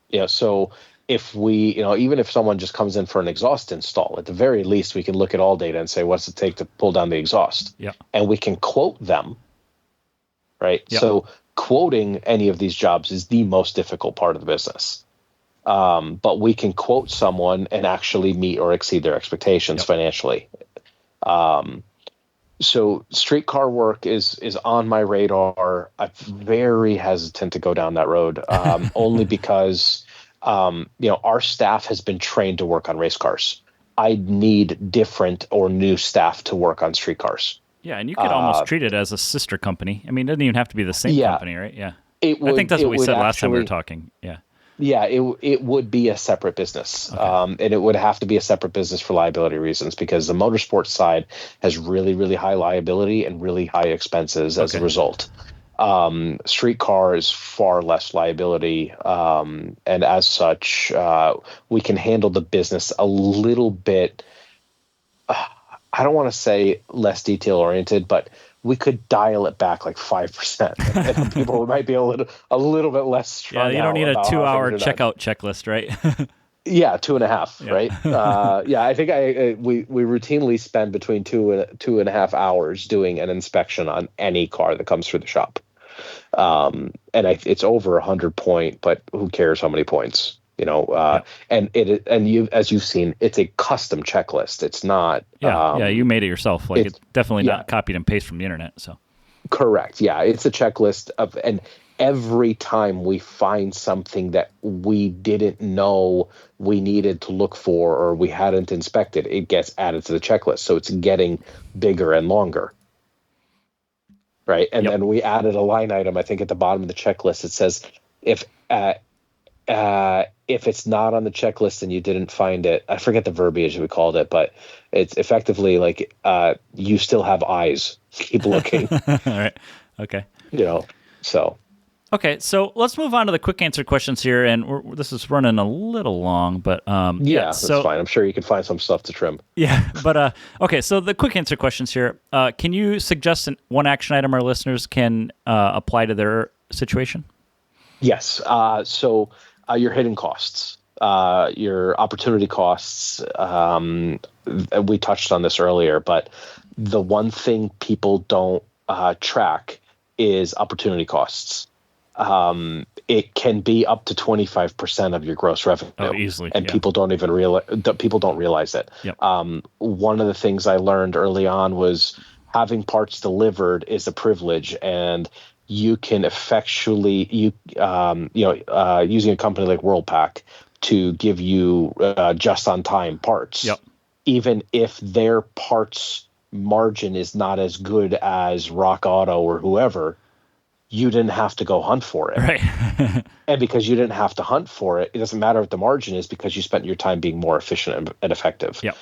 Yeah, so if we, even if someone just comes in for an exhaust install, at the very least, we can look at all data and say, what's it take to pull down the exhaust? Yeah. And we can quote them, right? Yeah. So quoting any of these jobs is the most difficult part of the business. But we can quote someone and actually meet or exceed their expectations financially. So streetcar work is on my radar. I'm very hesitant to go down that road, only because our staff has been trained to work on race cars. I need different or new staff to work on streetcars. Yeah, and you could almost treat it as a sister company. I mean, it doesn't even have to be the same company, right? Yeah. I think that's what we said last time we were talking. Yeah. Yeah, it would be a separate business, and it would have to be a separate business for liability reasons because the motorsports side has really, really high liability and really high expenses as a result. Streetcar is far less liability, and as such, we can handle the business a little bit. I don't want to say less detail oriented, but we could dial it back like 5%. And people might be a little bit less strong. Yeah, you don't need a 2-hour checkout checklist, right? Yeah, 2.5, right? I think we routinely spend between 2.5 hours doing an inspection on any car that comes through the shop. It's over 100 point, but who cares how many points? And you, as you've seen, it's a custom checklist. It's not. You made it yourself. Like it's definitely not copied and pasted from the internet. So correct. Yeah, it's a checklist and every time we find something that we didn't know we needed to look for or we hadn't inspected, it gets added to the checklist. So it's getting bigger and longer. Right. And then we added a line item, I think at the bottom of the checklist, it says if it's not on the checklist and you didn't find it, I forget the verbiage we called it, but it's effectively like you still have eyes. Keep looking. All right. Okay. So. Okay, so let's move on to the quick answer questions here, and this is running a little long, but that's fine. I'm sure you can find some stuff to trim. Yeah, but okay, so the quick answer questions here. Can you suggest one action item our listeners can apply to their situation? Yes. So your hidden costs, your opportunity costs. We touched on this earlier, but the one thing people don't track is opportunity costs. It can be up to 25% of your gross revenue. Oh, easily. And people don't even realize it. Yep. One of the things I learned early on was having parts delivered is a privilege, and you can effectually using a company like WorldPack to give you just on time parts. Yep. Even if their parts margin is not as good as Rock Auto or whoever, you didn't have to go hunt for it. Right. And because you didn't have to hunt for it, it doesn't matter what the margin is because you spent your time being more efficient and effective. Yep.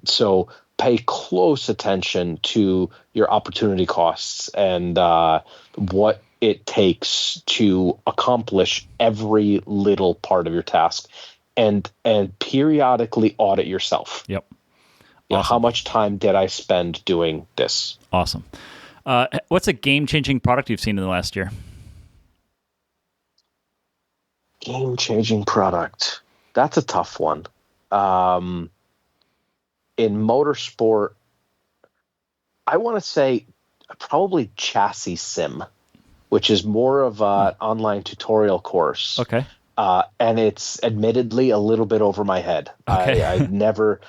So pay close attention to your opportunity costs and what it takes to accomplish every little part of your task, and periodically audit yourself. Yep. Awesome. How much time did I spend doing this? Awesome. What's a game-changing product you've seen in the last year? Game-changing product. That's a tough one. In motorsport, I want to say probably chassis sim. which is more of an online tutorial course. Okay. And it's admittedly a little bit over my head. Okay. I never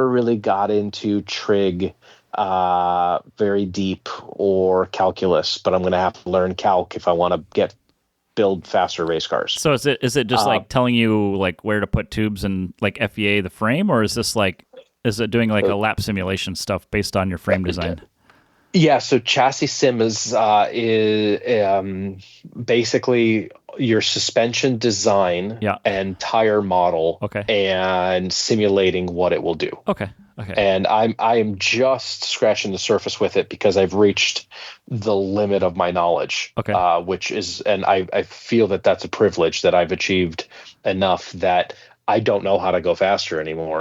really got into trig very deep or calculus, but I'm going to have to learn calc if I want to build faster race cars. So is it just like telling you like where to put tubes and like FEA the frame, or is it doing like a lap simulation stuff based on your frame design? Yeah, so chassis sim is basically your suspension design and tire model, and simulating what it will do. Okay. And I am just scratching the surface with it because I've reached the limit of my knowledge. Which is, and I feel that that's a privilege, that I've achieved enough that I don't know how to go faster anymore.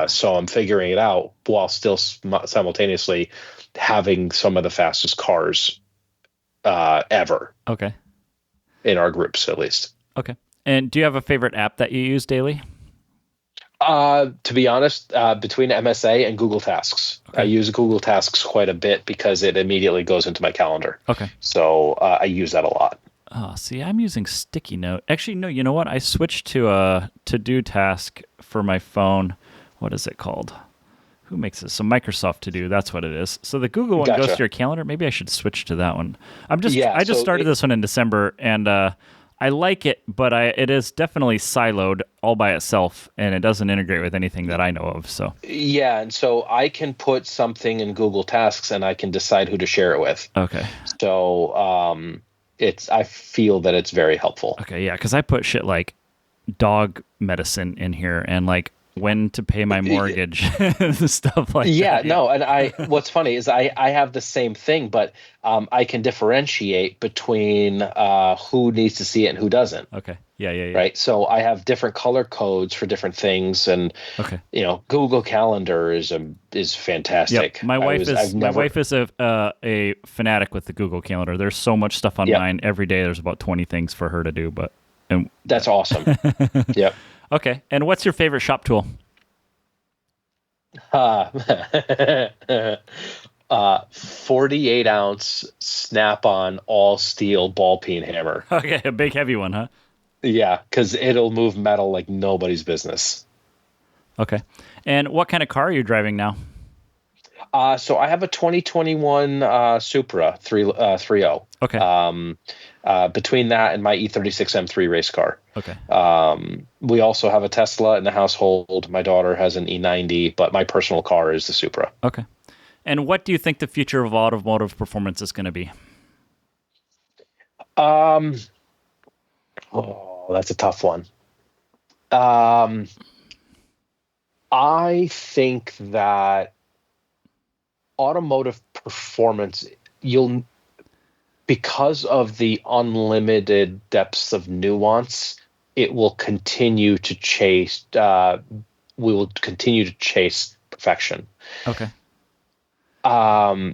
So I'm figuring it out while still simultaneously having some of the fastest cars ever. Okay. In our groups, at least. Okay. And do you have a favorite app that you use daily? To be honest, between MSA and Google Tasks. I use Google Tasks quite a bit because it immediately goes into my calendar. Okay. So I use that a lot. Oh, see, I'm using Sticky Note. Actually, no, you know what? I switched to a to-do task for my phone. What is it called? Who makes this? So Microsoft To Do, that's what it is. So the Google one goes to your calendar. Maybe I should switch to that one. I just started this one in December, and I like it, but it is definitely siloed all by itself, and it doesn't integrate with anything that I know of. So yeah, and so I can put something in Google Tasks, and I can decide who to share it with. Okay. So I feel that it's very helpful. Okay, yeah, because I put shit like dog medicine in here, and like when to pay my mortgage, stuff like that. Yeah, no, and what's funny is I have the same thing, but I can differentiate between who needs to see it and who doesn't. Okay. Yeah. Right. So I have different color codes for different things, and Google Calendar is fantastic. Yep. My wife is a fanatic with the Google Calendar. There's so much stuff on mine every day. There's about 20 things for her to do, that's awesome. Yep. Okay. And what's your favorite shop tool? 48-ounce Snap-on all steel ball peen hammer. Okay, a big heavy one, huh? Yeah, because it'll move metal like nobody's business. Okay. And what kind of car are you driving now? So I have a 2021 Supra 3.0. Okay. Between that and my E36 M3 race car. Okay. We also have a Tesla in the household. My daughter has an E90, but my personal car is the Supra. Okay. And what do you think the future of automotive performance is going to be? That's a tough one. I think that automotive performance, because of the unlimited depths of nuance, it will continue to chase. We will continue to chase perfection. Okay. I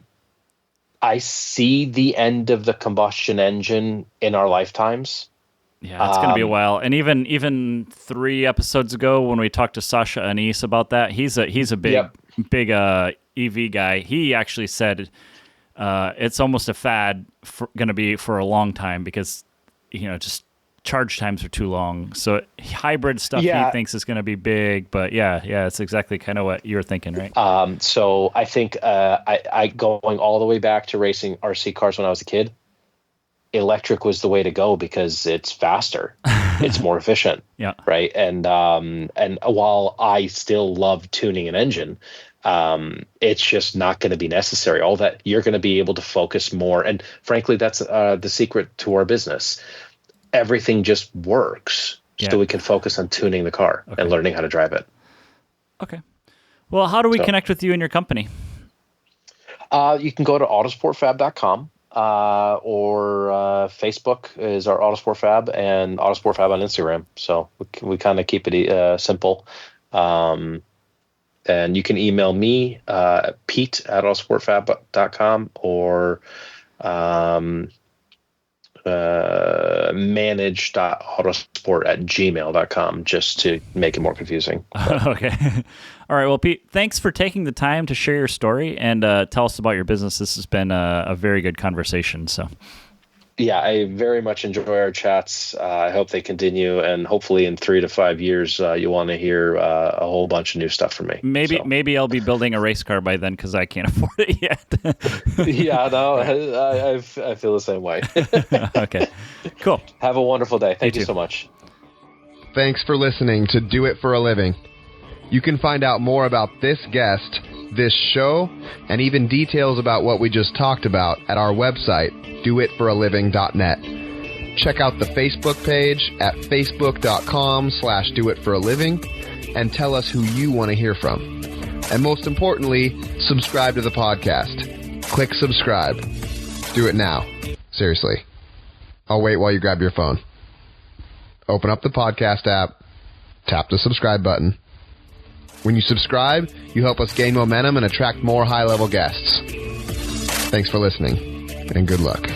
see the end of the combustion engine in our lifetimes. Yeah, it's going to be a while. And even 3 episodes ago when we talked to Sasha Anise about that, he's a big EV guy. He actually said it's almost a fad going to be for a long time because just charge times are too long. So hybrid stuff he thinks is going to be big, but yeah, it's exactly kind of what you're thinking, right? So I think I going all the way back to racing RC cars when I was a kid, electric was the way to go because it's faster, it's more efficient, right? And while I still love tuning an engine, it's just not going to be necessary. All that, you're going to be able to focus more, and frankly, that's the secret to our business. Everything just works, so we can focus on tuning the car and learning how to drive it. Okay. Well, how do we connect with you and your company? You can go to autosportfab.com. Or Facebook is our Autosport Fab, and Autosport Fab on Instagram. So we kind of keep it simple. And you can email me, Pete at autosportfab.com, or manage.autosport@gmail.com, just to make it more confusing. Okay. All right. Well, Pete, thanks for taking the time to share your story and tell us about your business. This has been a very good conversation. So, Yeah, I very much enjoy our chats. I hope they continue, and hopefully in 3 to 5 years, you'll want to hear a whole bunch of new stuff from me. Maybe I'll be building a race car by then because I can't afford it yet. Yeah, no, I feel the same way. Okay, cool. Have a wonderful day. Thank you so much. Thanks for listening to Do It for a Living. You can find out more about this guest, this show, and even details about what we just talked about at our website, doitforaliving.net. Check out the Facebook page at facebook.com/doitforaliving and tell us who you want to hear from. And most importantly, subscribe to the podcast. Click subscribe. Do it now. Seriously. I'll wait while you grab your phone. Open up the podcast app, tap the subscribe button. When you subscribe, you help us gain momentum and attract more high-level guests. Thanks for listening, and good luck.